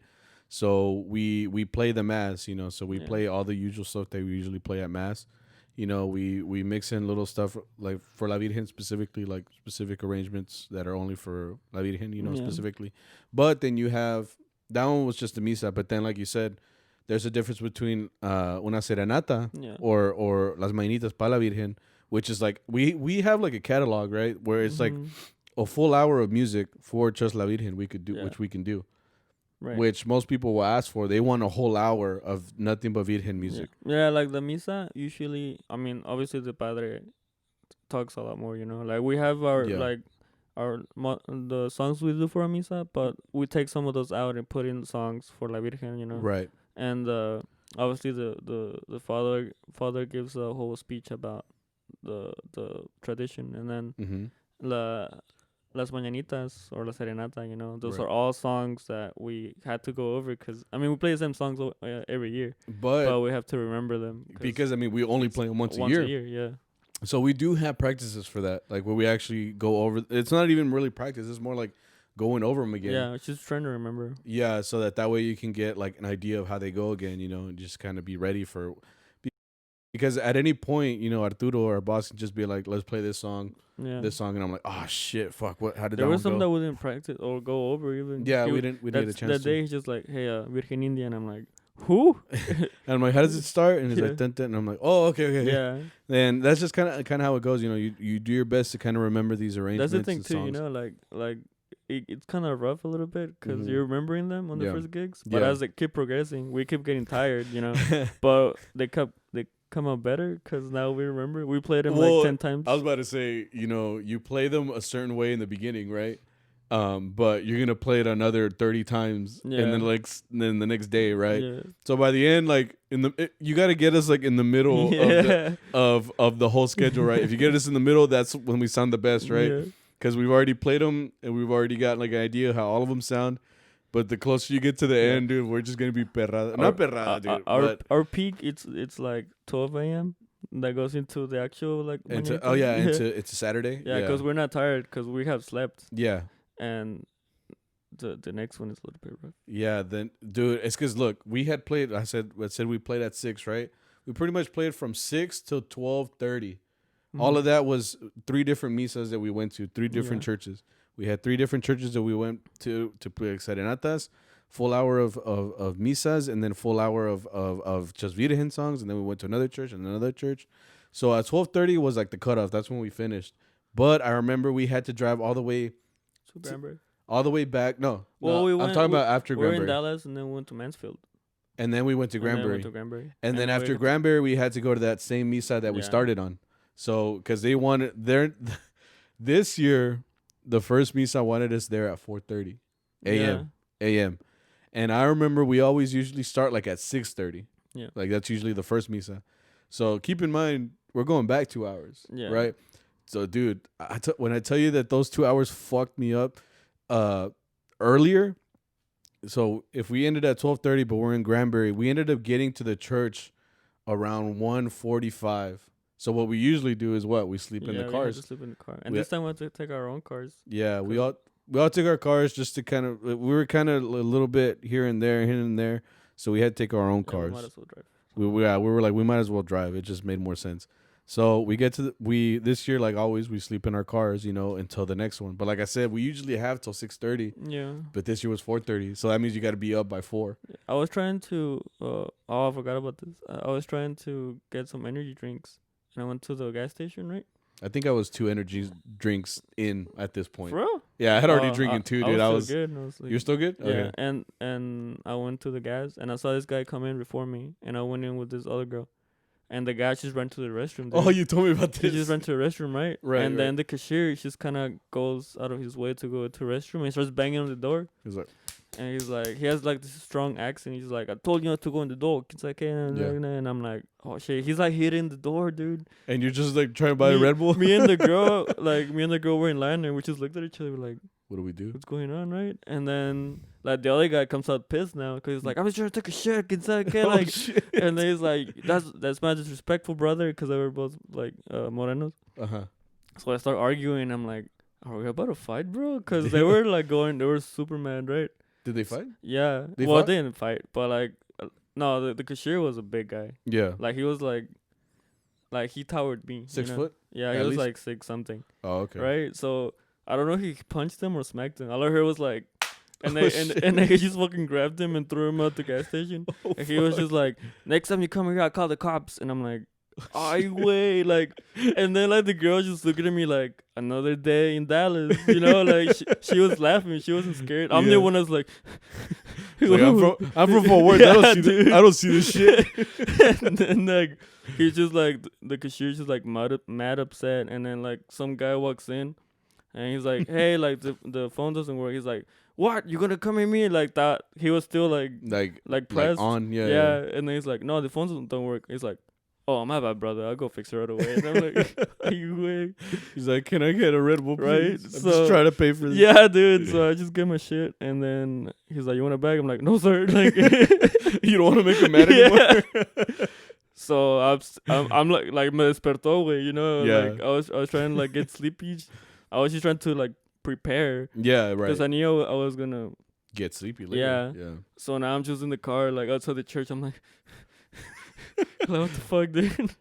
So we play the mass, So we Yeah. play all the usual stuff that we usually play at mass. We mix in little stuff like for La Virgen specifically, like specific arrangements that are only for La Virgen, Yeah. specifically. But then you have that one was just the misa. But then, like you said, there's a difference between una serenata Yeah. or las mañanitas para la Virgen, which is like we have like a catalog, right, where it's like a full hour of music for just La Virgen we could do, Yeah. which we can do, Right. which most people will ask for. They want a whole hour of nothing but Virgen music. Yeah, like the misa usually. I mean, obviously the padre talks a lot more. Like we have our Yeah. like the songs we do for a misa, but we take some of those out and put in songs for La Virgen. Right. And obviously the father gives a whole speech about the tradition, and then Mm-hmm. Las Mañanitas or La Serenata, those Right. are all songs that we had to go over because, I mean, we play the same songs every year, But but we have to remember them. because we only play them once a a year. year, yeah. So we do have practices for that, like where we actually go over. It's not even really practice. It's more like going over them again. Yeah, just trying to remember. Yeah, so that way you can get like an idea of how they go again, and just kind of be ready for. Because at any point, Arturo or our boss can just be like, "Let's play this song, Yeah. and I'm like, "Oh shit, fuck, what? How did There that was one some go?" that we didn't practice or go over even. Yeah, we didn't get a chance. That day he's just like, "Hey, Virgen India," and I'm like, "Who?" And I'm like, "How does it start?" And he's Yeah. like, dun, dun, and I'm like, "Oh, okay." Yeah. And that's just kind of how it goes. You do your best to kind of remember these arrangements. That's the thing and too, songs. like it's kind of rough a little bit because Mhm. you're remembering them on the Yeah. first gigs, but Yeah. as they keep progressing, we keep getting tired, But they come out better because now we remember. We played them Well, like 10 times. I was about to say, you play them a certain way in the beginning, right? But you're gonna play it another 30 times, Yeah. and then the next day, right? Yeah. So by the end, like you got to get us like in the middle Yeah. of the whole schedule, right? If you get us in the middle, that's when we sound the best, right? Yeah. Because we've already played them and we've already got like an idea how all of them sound. But the closer you get to the Yeah. end, dude, we're just gonna be perrada. Not perrada, dude. But Our peak it's like 12 a.m. that goes into the actual like. into mañanitas. it's a Saturday. Yeah, because we're not tired because we have slept, Yeah. and the next one is a little bit rough. Yeah, then dude, it's because look, we had played. I said we played at 6, right? We pretty much played from 6 till 12:30. All of that was 3 different misas that we went to, 3 different Yeah. churches. We had 3 different churches that we went to play serenatas, full hour of misas, and then full hour of just Virgen songs, and then we went to another church and another church. So at 12:30 was like the cutoff. That's when we finished. But I remember we had to drive all the way So Granbury. all the way back. No, Well, no, I'm talking about after we were in Granbury. Dallas and then we went to Mansfield. And then we went to And then Granbury. went to Granbury. And then we after went- Granbury, we had to go to that same misa that we Yeah. started on. So, because they wanted this year, the first misa wanted us there at 4:30 a.m. a.m. And I remember we always usually start like at 6:30. Yeah. Like that's usually the first misa. So keep in mind, we're going back 2 hours. Yeah. Right. So, dude, when I tell you that those 2 hours fucked me up earlier. So if we ended at 12:30, but we're in Granbury, we ended up getting to the church around 1:45. So what we usually do is what? We sleep in the we had cars. to sleep in the car. And We this time we had to take our own cars. Yeah, we all took our cars just to kind of. We were kind of a little bit here and there, so we had to take our own Yeah, cars. we might as well drive. We were like we might as well drive. It just made more sense. So we get to this year, like always, we sleep in our cars, until the next one. But like I said, we usually have till 6:30. Yeah. But this year was 4:30, so that means you got to be up by 4. I was trying to. I forgot about this. I was trying to get some energy drinks, and I went to the gas station, right? I think I was 2 energy drinks in at this point. For real? Yeah, I had already drinking 2, dude. I was still good. And I was like, You're still good? yeah. Okay. And I went to the gas, and I saw this guy come in before me, and I went in with this other girl. And the guy just ran to the restroom. Dude. Oh, you told me about He this. just ran to the restroom, right? Right, And right. then the cashier just kind of goes out of his way to go to the restroom and he starts banging on the door. He's like, And he's like, he has like this strong accent. He's like, I told you not to go in the door. It's like, and I'm like, oh shit. He's like hitting the door, dude. and you're just like trying to buy a Red Bull? Me and the girl, were in line and we just looked at each other. We're like, What do we do? what's going on, right? And then like the other guy comes out pissed now because he's like, I was trying to take a shit. It's like, Oh, like, shit. and then he's like, that's my disrespectful brother because they were both like morenos. Uh-huh. So I start arguing. I'm like, are we about to fight, bro? Because they were like they were super mad, right? Did they fight? Yeah. They well, fought? they didn't fight, but like, no, the cashier was a big guy. Yeah. Like he was like he towered me. 6 you know? foot? Yeah, At he was least? like 6 something. Oh, okay. Right. So I don't know if he punched him or smacked him. All I heard was like, and Oh, they shit. and they just fucking grabbed him and threw him out the gas station. Oh, And he was fuck. just like, next time you come here, I'll call the cops. And I'm like, I wait, like, and then like the girl just looking at me like another day in Dallas, you know, like she was laughing, she wasn't scared. I'm Yeah. the one that's like, Like, I'm from Fort Worth. I don't see this shit. And then like he's just like the cashier's just like mad upset, and then like some guy walks in, and he's like, hey, like the phone doesn't work. He's like, what? You gonna come at me like that? He was still like pressed. on, yeah. And then he's like, no, the phones don't work. He's like, oh, my bad, brother. I'll go fix it right away. And I'm like, are you way? He's like, can I get a Red Bull, Right? please? I'm So- just trying to pay for this. Yeah, dude. So I just get my shit, and then he's like, you want a bag? I'm like, no, sir. Like, You don't want to make him mad Yeah. anymore? so I'm like me despertó, güey, you know? Yeah. Like I was trying to like get sleepy. I was just trying to like prepare Yeah, right. because I knew I was gonna. Get sleepy later. Yeah. Yeah. So now I'm just in the car, like outside the church. I'm like, like, what the fuck, dude?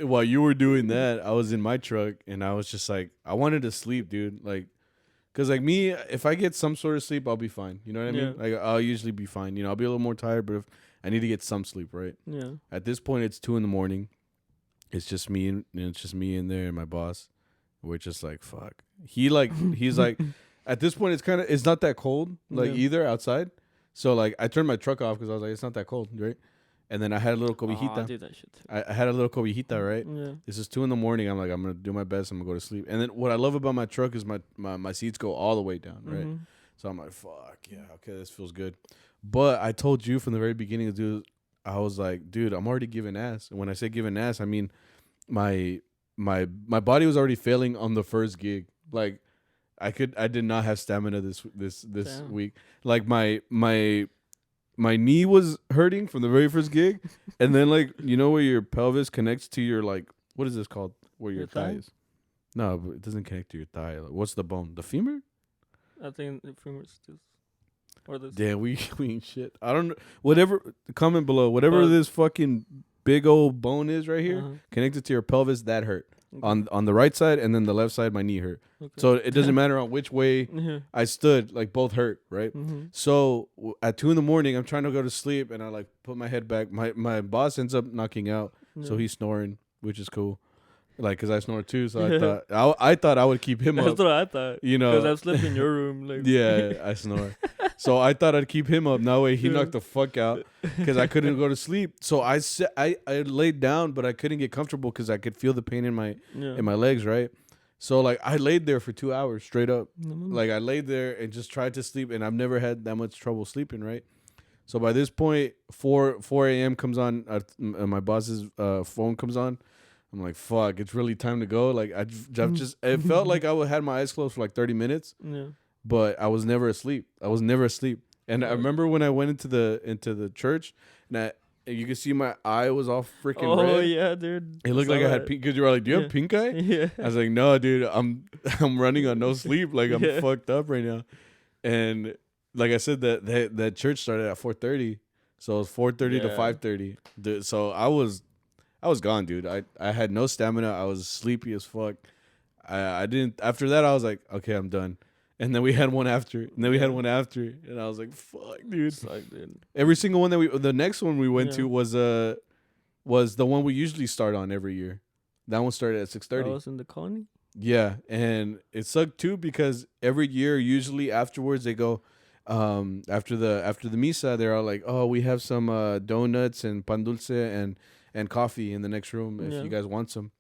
While you were doing that, I was in my truck and I was just like, I wanted to sleep, dude. Like, cause like me, if I get some sort of sleep, I'll be fine. You know what I mean? Yeah. Like I'll usually be fine. You know, I'll be a little more tired, but if I need to get some sleep, right? Yeah. At this point, it's 2 a.m. It's just me and it's just me in there and my boss. We're just like, fuck. He's like, at this point, it's not that cold, like Yeah. either outside. So like, I turned my truck off because I was like, it's not that cold, right? And then I had a little Oh, I cobijita. did that shit too. I had a little cobijita, right? Yeah. This is 2 a.m. I'm like, I'm gonna do my best. I'm gonna go to sleep. And then what I love about my truck is my seats go all the way down, right? Mhm. So I'm like, fuck yeah, okay, this feels good. But I told you from the very beginning, dude, I was like, dude, I'm already giving ass. And when I say giving ass, I mean my body was already failing on the first gig. Like I did not have stamina this Damn. week. Like my knee was hurting from the very first gig, and then like you know where your pelvis connects to your like what is this called? Where your thigh thigh? is? No, but it doesn't connect to your thigh. Like, what's the bone? The femur? I think the femur's just or this. Damn, we ain't shit. I don't know. Whatever. Comment below. Whatever But- this fucking big old bone is right here, Uh-huh. connected to your pelvis, that hurt Okay. on the right side, and then the left side, my knee hurt. Okay. So it doesn't matter on which way Yeah. I stood. Like both hurt, right? Mhm. So at 2 a.m, I'm trying to go to sleep, and I like put my head back. My boss ends up knocking out, so Yeah. he's snoring, which is cool. Like, cause I snore too, so Yeah. I thought I would keep him That's up. what I thought. You know, Because I've slept in your room. Like yeah, I snore. So I thought I'd keep him up. That way he Yeah. knocked the fuck out because I couldn't go to sleep. So I laid down, but I couldn't get comfortable because I could feel the pain in my legs, right? So like I laid there for 2 hours straight up. Like I laid there and just tried to sleep, and I've never had that much trouble sleeping, right? So by this point, 4 a.m. comes on. My boss's phone comes on. I'm like, fuck, it's really time to go. Like I've just, it felt like I had my eyes closed for like 30 minutes, Yeah. but I was never asleep. And I remember when I went into the church, and you could see my eye was all freaking Oh red. yeah, dude. It looked like I had pink. Because you were like, "Do you have pink eye?" Yeah. I was like, "No, dude. I'm running on no sleep. Like I'm Yeah. fucked up right now." And like I said, that church started at 4:30, so it was 4:30 to Yeah. 5:30. So I was gone, dude. I had no stamina. I was sleepy as fuck. I didn't. After that, I was like, okay, I'm done. And then we had one after. And then we had one after. And I was like, fuck, dude. Suck, dude. Every single one the next one we went Yeah. to was the one we usually start on every year. That one started at 6:30. I was in the colony. Yeah, and it sucked too because every year, usually afterwards, they go after the misa. They're all like, "Oh, we have some donuts and pan dulce and coffee in the next room if Yeah. you guys want some."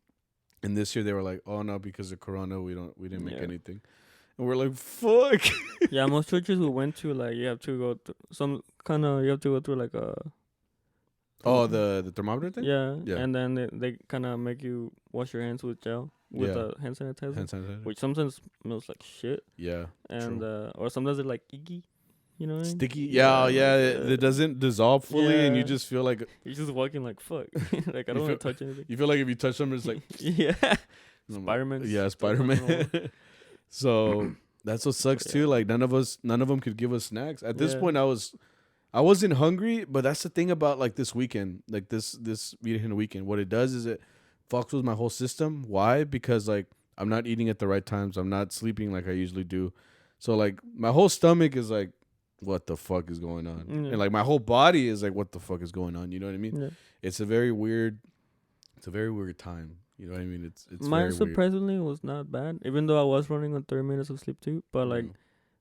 And this year they were like, "Oh no, because of Corona, we didn't make Yeah. anything." And we're like, "Fuck." Yeah, most churches we went to, like, you have to go through you have to go through like a. Oh, the thermometer thing. Yeah. Yeah. And then they kind of make you wash your hands with gel with Yeah. hand sanitizer, Hand sanitizer. which sometimes smells like shit, Yeah. and or sometimes they're like icky. You know what I mean? Sticky. Yeah, yeah. It doesn't dissolve fully, and you Yeah. just feel like You're just walking like fuck. Like I don't want to touch anything. you feel like if you touch them, it's like Yeah. Spider-Man. Yeah, Spider-Man. So that's what sucks too. Like none of them could give us snacks. At this point, I wasn't hungry, but that's the thing about like this weekend, like this weekend. What it does is it fucks with my whole system. Why? Because like I'm not eating at the right times. I'm not sleeping like I usually do. So like my whole stomach is like, what the fuck is going on? Yeah. And like my whole body is like, what the fuck is going on? You know what I mean? Yeah. It's a very weird time. You know what I mean? It's Mine very surprisingly was not bad, even though I was running on 30 minutes of sleep too. But like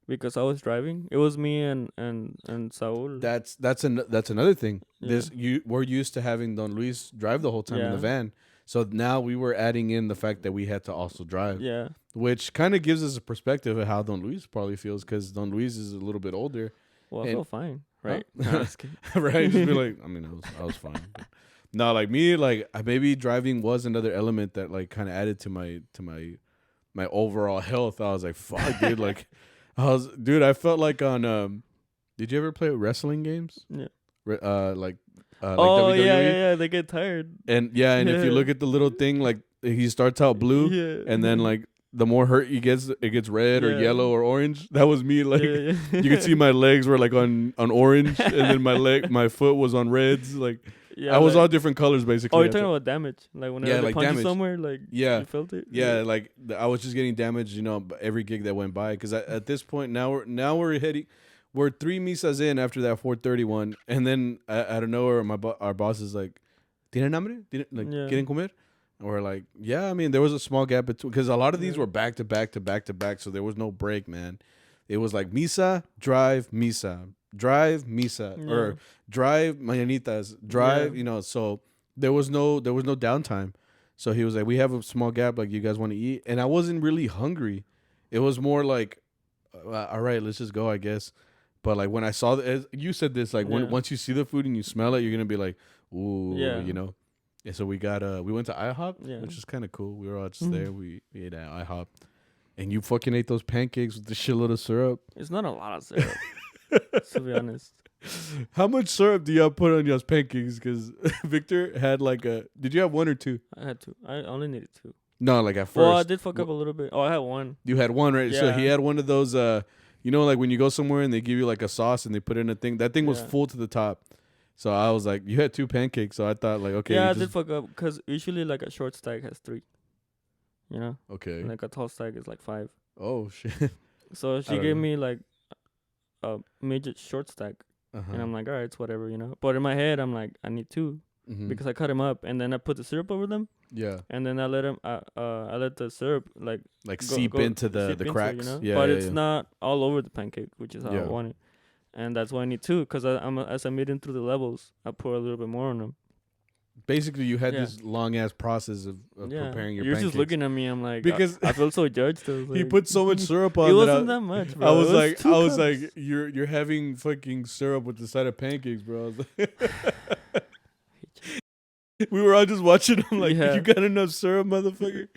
because I was driving, it was me and Saul. That's another thing. Yeah. We're used to having Don Luis drive the whole time in the van. So now we were adding in the fact that we had to also drive. Yeah. Which kind of gives us a perspective of how Don Luis probably feels, because Don Luis is a little bit older. Well, I felt fine, right? Huh? No, just kidding. Right? Just be like, I mean, I was fine. But no, like me, like maybe driving was another element that like kind of added to my overall health. I was like, fuck, dude. Like, I felt like on. Did you ever play wrestling games? Yeah. Like Oh WWE? yeah, they get tired. And if you look at the little thing, like he starts out blue, and then like the more hurt he gets, it gets red or yellow or orange. That was me. Like you could see my legs were like on orange, and then my foot was on reds. Like I was all different colors basically. Oh, you're talking about damage, like whenever they punch you somewhere, like you felt it. Yeah, like I was just getting damaged, every gig that went by. Because at this point now we're heading. We're 3 misas in after that 4:31, and then out of nowhere, our boss is like, "Tienen hambre? ¿Quieren comer?" And we're like, "Yeah." I mean, there was a small gap between, because a lot of these were back to back to back to back, so there was no break, man. It was like misa, drive, misa, or drive, mañanitas, drive. So there was no downtime. So he was like, "We have a small gap. Like, you guys want to eat?" And I wasn't really hungry. It was more like, "All right, let's just go, I guess." But like when I saw you said this, like once you see the food and you smell it, you're gonna be like, ooh, Yeah, so we went to IHOP, which is kind of cool. We were all just there. We ate at IHOP, and you fucking ate those pancakes with the shitload of syrup. It's not a lot of syrup, to be honest. How much syrup do y'all put on y'all's pancakes? Because Victor had did you have one or two? I had two. I only needed two. No, like at first. Well, I did fuck up a little bit. Oh, I had one. You had one, right? Yeah. So he had one of those, like when you go somewhere and they give you like a sauce and they put in a thing. That thing was full to the top. So I was like, you had 2 pancakes. So I thought like, okay. Yeah, I did fuck up because usually like a short stack has 3. Okay. And like a tall stack is like 5. Oh, shit. So she gave me like a major short stack. And I'm like, all right, it's whatever, But in my head, I'm like, I need 2 because I cut them up and then I put the syrup over them. Yeah. And then I let them, I let the syrup like seep into the cracks. Yeah. But it's not all over the pancake, which is how I want it. And that's why I need 2, because as I made it through the levels, I pour a little bit more on them. Basically, you had this long ass process of preparing your pancakes. You're just looking at me. I'm like, because I feel so judged. He put so much syrup on. It wasn't that much, bro. I was like, you're having fucking syrup with the side of pancakes, bro. I was like, we were all just watching. I'm like, you got enough syrup, motherfucker?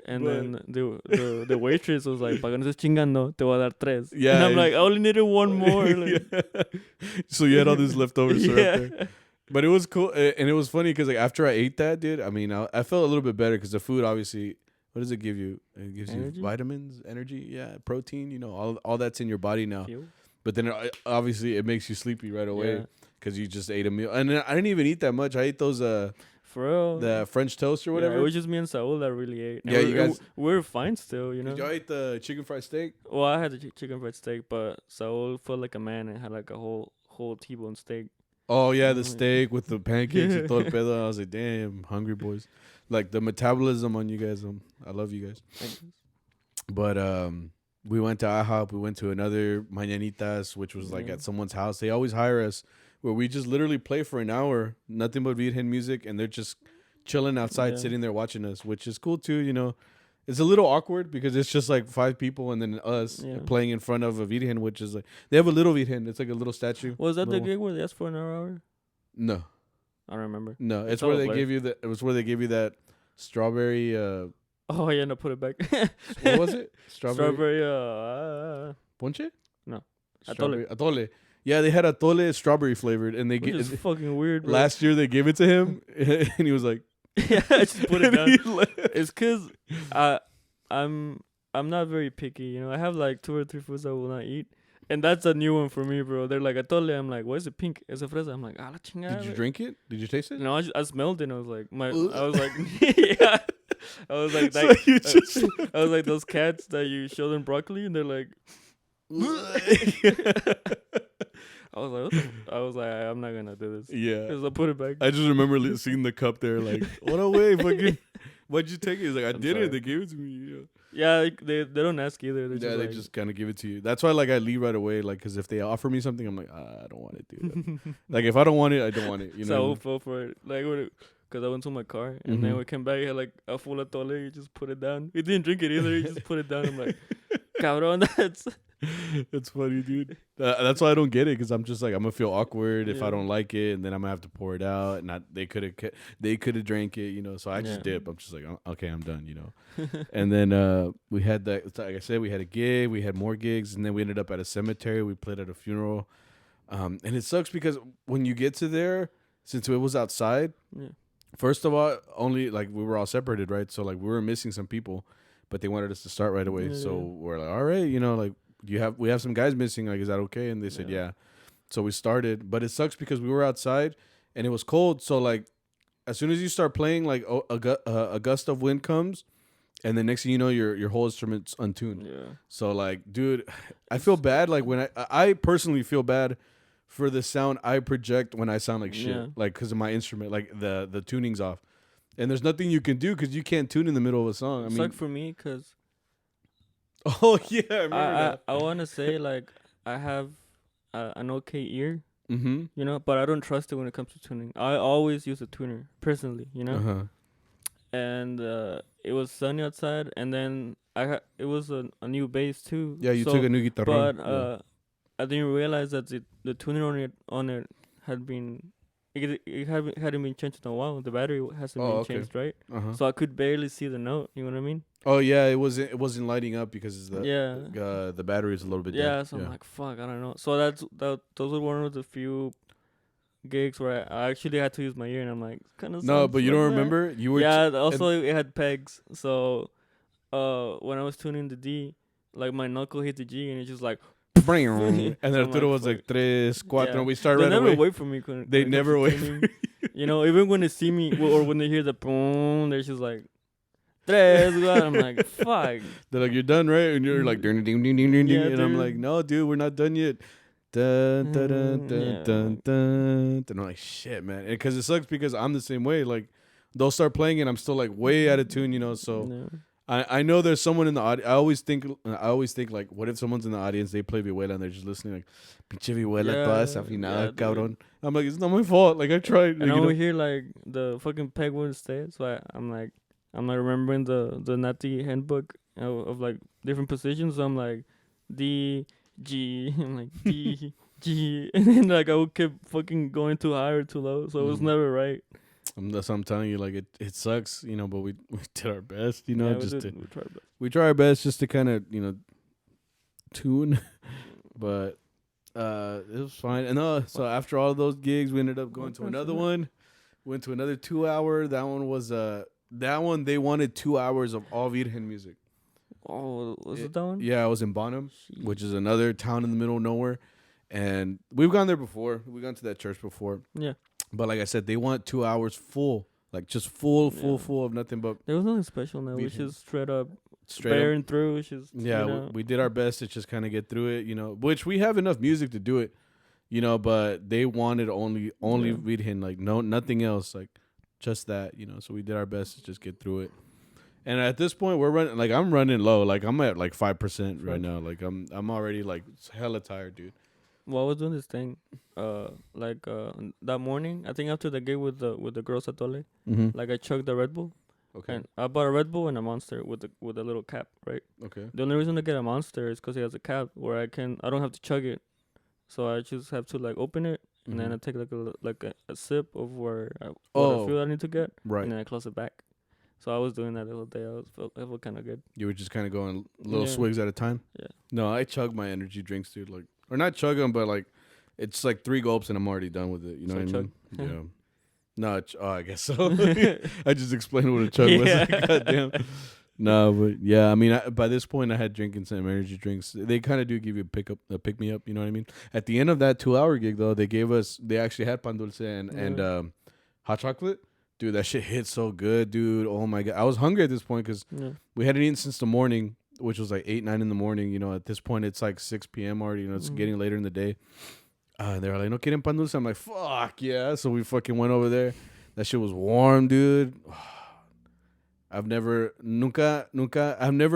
And then the waitress was like, "Para que no estés chingando, te voy a dar 3." Yeah. And I'm like, I only needed 1 more. So you had all this leftover syrup there. But it was cool, and it was funny because like after I ate that, dude, I mean, I felt a little bit better because the food, obviously, what does it give you? It gives you vitamins, energy, protein, all that's in your body now. Fuel. But then obviously it makes you sleepy right away because you just ate a meal. And then I didn't even eat that much. I ate those for real, the French toast or whatever. It was just me and Saul that really ate. Yeah, you guys, we're fine still, Did y'all eat the chicken fried steak? Well, I had the chicken fried steak, but Saul felt like a man and had like a whole T-bone steak. Oh yeah, the steak with the pancakes and todo el pedo. I was like, damn, hungry boys. Like the metabolism on you guys. I love you guys. But we went to IHOP. We went to another Mañanitas, which was like at someone's house. They always hire us where we just literally play for an hour, nothing but Virgen music, and they're just chilling outside, sitting there watching us, which is cool too. It's a little awkward because it's just like 5 people and then us playing in front of a Virgen, which is like, they have a little Virgen. It's like a little statue. Was that the gig where they asked for an hour? No. I don't remember. No, it's where they give you it was where they give you that strawberry. Oh, yeah, no, put it back. What was it? Strawberry. Ponche? No. Atole. Yeah, they had atole strawberry flavored, and they Which is fucking weird, bro. Last year they gave it to him, and he was like, Yeah, I just put it And down. he left. It's cause I'm not very picky. You know, I have like 2 or 3 foods I will not eat, and that's a new one for me, bro. They're like, I'm like, why is it pink? It's a fresa. I'm like, la chingada. Did you drink it? Did you taste it? No, I smelled it. And I was like, yeah. I was like, So that, you just I was like those cats that you show them broccoli and they're like. I was like, I'm not gonna do this. yeah. Cause I put it back. I just remember seeing the cup there, like, what a way, fucking. Why'd you take it? He's like, I I'm did sorry. it. They gave it to me. You know? Yeah, like, they don't ask either. They're Yeah, they just kind of give it to you. That's why, like, I leave right away, like, because if they offer me something, I'm like, I don't want it, dude. Like, if I don't want it, I don't want it. You know. So I fell for it, like, cause I went to my car and then we came back. He had like a full atole. He just put it down. He didn't drink it either. He just put it down. I'm like, cabrón, that's. It's funny, dude. That's why I don't get it, because I'm just like, I'm gonna feel awkward if I Yeah. don't like it, and then I'm gonna have to pour it out, and they could have drank it, you know. So I just Yeah. dip. I'm just like, okay, I'm done, you know. And then we had that. Like I said, we had a gig, we had more gigs, and then we ended up at a cemetery. We played at a funeral, and it sucks because when you get to there, since it was outside, Yeah. first of all, only like we were all separated, right? So like we were missing some people, but they wanted us to start right away. Yeah, So yeah. we're like, all right, you know, like we have some guys missing. Like, is that okay? And they said, Yeah. yeah. So we started, but it sucks because we were outside and it was cold. So like, as soon as you start playing, like a gust of wind comes, and the next thing you know, your whole instrument's untuned. Yeah. So like, dude, I feel bad. Like when I personally feel bad for the sound I project when I sound like shit, Yeah. like because of my instrument, like the tuning's off, and there's nothing you can do because you can't tune in the middle of a song. I It's mean, like for me, cause oh yeah, I remember that. I want to say like I have an okay ear, Mm-hmm. you know, but I don't trust it when it comes to tuning. I always use a tuner personally, you know. Uh-huh. And it was sunny outside, and then it was a new bass too. Yeah, you So- took a new guitar. But I didn't realize that the tuner on it had been hadn't been changed in a while. The battery hasn't Oh, been okay. changed, right? Uh-huh. So I could barely see the note. You know what I mean? Oh yeah, it wasn't lighting up because it's Yeah. the battery is a little bit Yeah. dead. So I'm like, fuck, I don't know. So those were one of the few gigs where I actually had to use my ear, and I'm like, kind of. No, but you don't remember? You were Yeah. Also, it had pegs. So when I was tuning the D, like my knuckle hit the G, and it's just like. and then I'm Arturo like, was like fuck. tres, cuatro. Yeah. We started They right never away. wait for me. When They it comes never to wait tuning. for You know, even when they see me or when they hear the boom, they're just like, tres. I'm like, fuck. They're like, you're done, right? And you're like, ding, ding, ding, ding, ding, Yeah, and I'm dude. like, no, dude, we're not done yet. Dun, dun, dun, dun, Yeah. dun, dun. And I'm like, shit, man. Because it sucks because I'm the same way. Like, they'll start playing and I'm still like way out of tune, you know. So Yeah. I know there's someone in the audience. I always think like, what if someone's in the audience, they play vihuela and they're just listening like, pinche vihuela Yeah, toda desafinada, yeah, dude. cabrón. I'm like, it's not my fault. Like I tried. And you I know? would hear like the fucking peg wouldn't stay, so I'm like remembering the Nati handbook of like different positions. So I'm like D G, I'm like D G, and then like I would keep fucking going too high or too low, so it was Mhm. never right. That's what I'm telling you. Like it sucks, you know. But we did our best, you know. Yeah, just we tried best. we try our best just to kind of tune, but it was fine. And so after all of those gigs, we ended up going to another one. Went to another 2 hour. That one was they wanted 2 hours of all Virgen music. Oh, was it that one? Yeah, I was in Bonham, which is another town in the middle of nowhere. And we've gone there before. We've gone to that church before. Yeah. But like I said, they want 2 hours full. Like just full Yeah. of nothing but There was nothing special now. We Virgen. just straight up straight up. bearing through. It's just Yeah, you know, we did our best to just kind of get through it, you know, which we have enough music to do it, you know, but they wanted only Yeah. Virgen, like nothing else, like just that, you know. So we did our best to just get through it. And at this point, we're running, like I'm running low, like I'm at like 5% right now, like I'm already like hella tired, dude. Well, I was doing this thing, that morning. I think after the gig with the girls at Tole, Mm-hmm. like I chugged the Red Bull, Okay. and I bought a Red Bull and a Monster with a little cap, right? Okay. The only reason to get a Monster is because it has a cap where I don't have to chug it, so I just have to like open it and then I take like a sip of what I feel I need to get, Right. and then I close it back. So I was doing that the whole day. I felt kind of good. You were just kind of going little Yeah. swigs at a time. Yeah. No, I chug my energy drinks, dude. Like, or not chug them, but like, it's like 3 gulps and I'm already done with it. You know So what I chug. mean? Yeah. No, I guess so. I just explained what a chug was. Yeah. Goddamn. No, but yeah, I mean, by this point, I had drinking some energy drinks. They kind of do give you a pick me up. You know what I mean? At the end of that 2 hour gig, though, they actually had pan dulce and hot chocolate. Dude, that shit hit so good, dude. Oh my god, I was hungry at this point because we hadn't eaten since the morning, which was like 8, 9 in the morning. You know, at this point, it's like 6 p.m. already. You know, it's getting later in the day. They were like, "No quieren pan dulce." I'm like, "Fuck yeah!" So we fucking went over there. That shit was warm, dude. I've never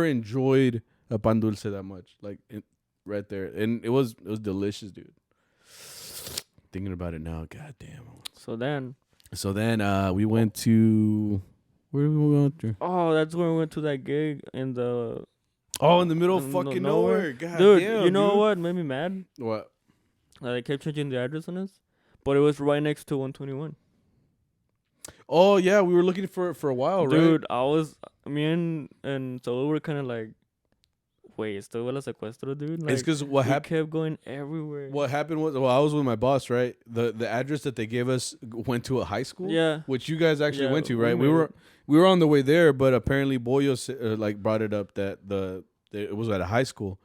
enjoyed a pan dulce that much, like right there, and it was delicious, dude. Thinking about it now, goddamn. So then we went to where did we go to? Oh, that's when we went to that gig in the in the middle of fucking nowhere. God dude, damn, you know what made me mad? What? They kept changing the address on us, but it was right next to 121. Oh yeah, we were looking for it for a while, right? Dude, me and Saul were kind of like, wait, esto huele a secuestro, dude. Like, it's because what happened kept going everywhere. What happened was, I was with my boss, right? The address that they gave us went to a high school, which you guys actually went to, right? We were on the way there, but apparently Boyo like brought it up that it was at a high school.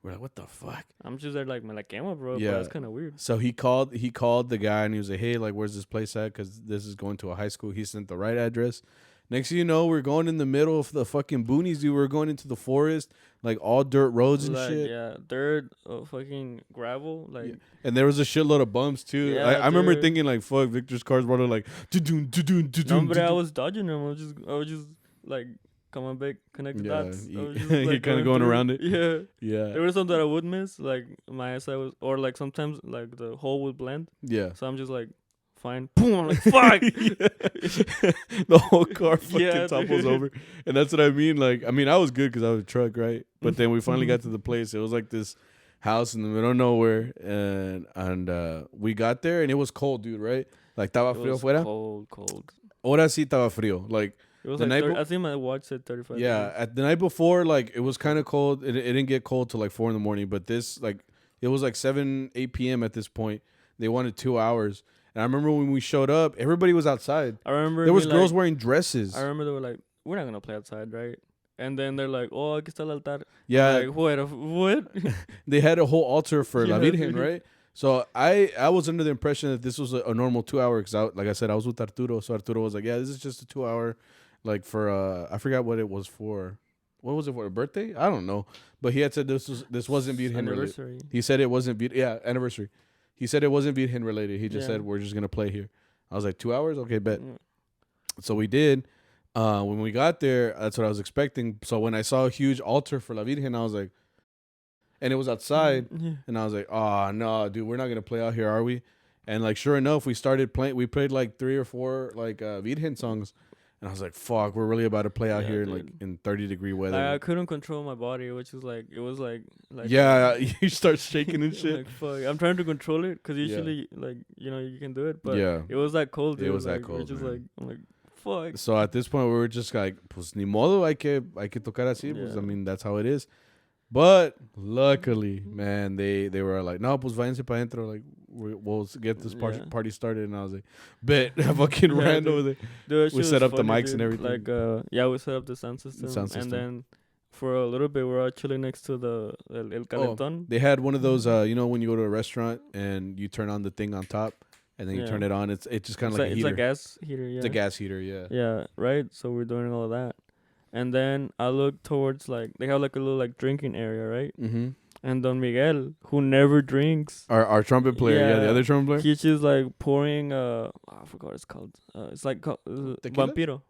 We're like, what the fuck? I'm just there like, me la quema, bro. Yeah, that's kind of weird. So he called the guy and he was like, hey, like, where's this place at? Because this is going to a high school. He sent the right address. Next thing you know, we're going in the middle of the fucking boonies, dude. We're going into the forest, like all dirt roads and shit. Yeah, dirt, fucking gravel, like. Yeah. And there was a shitload of bumps too. Yeah, I remember thinking like, "Fuck, Victor's cars were like." No, but I was dodging them. I was just like, come on, back, connect the dots. You're kind of going around it. Yeah. There was some that I would miss, like my eyesight was, or like sometimes like the hole would blend. Yeah. So I'm just like, fine. Boom. I'm like, fuck. The whole car fucking topples over. And that's what I mean. Like, I mean, I was good because I was a truck, right? But then we finally got to the place. It was like this house in the middle of nowhere. And we got there and it was cold, dude, right? Like, estaba frío afuera. Cold. Ahora sí estaba frío. Like, it was like I think my watch said 35 Yeah, degrees. At the night before, like, it was kind of cold. It didn't get cold till like 4 in the morning. But this, like, it was like 7, 8 p.m. at this point. They wanted 2 hours. And I remember when we showed up, everybody was outside. I remember there was girls wearing dresses. I remember they were like, "We're not gonna play outside, right?" And then they're like, "Oh, aquí está el altar." Yeah. Like, what? They had a whole altar for La Virgen, right? So I was under the impression that this was a normal 2 hour. Because like I said, I was with Arturo. So Arturo was like, "Yeah, this is just a 2 hour, like for I forgot what it was for. What was it for? A birthday? I don't know." But he had said this wasn't Virgen anniversary. Related. He said it wasn't anniversary. He said it wasn't Virgen related. He just said, we're just going to play here. I was like, 2 hours? Okay, bet. So we did. When we got there, that's what I was expecting. So when I saw a huge altar for La Virgen, I was like, and it was outside. And I was like, oh, no, dude, we're not going to play out here, are we? And like, sure enough, we started playing. We played like 3 or 4 like Virgen songs. And I was like, fuck, we're really about to play out here in 30-degree weather. I couldn't control my body, which is like, it was like yeah, you start shaking and shit. Like, fuck. I'm trying to control it because usually, like, you know, you can do it. But it was that cold, dude. It was like, that cold. Just like, I'm like, fuck. So at this point, we were just like, pues ni modo, hay que tocar así. Pues, I mean, that's how it is. But luckily, man, they were like, no, pues váyanse para adentro. Like, we'll get this party started. And I was like, bet. I fucking ran over there. Dude, we set up the mics and everything. Like, we set up the sound system. And then for a little bit, we're all chilling next to the El Calentón. They had one of those, you know, when you go to a restaurant and you turn on the thing on top and then you turn it on. It's just kind of like a heater. It's a gas heater, It's a gas heater, yeah. Yeah, right? So we're doing all of that. And then I look towards, like, they have, like, a little, like, drinking area, right? Mm-hmm. And Don Miguel, who never drinks. Our trumpet player, the other trumpet player? He's just, like, pouring, I forgot what it's called. It's like Vampiro.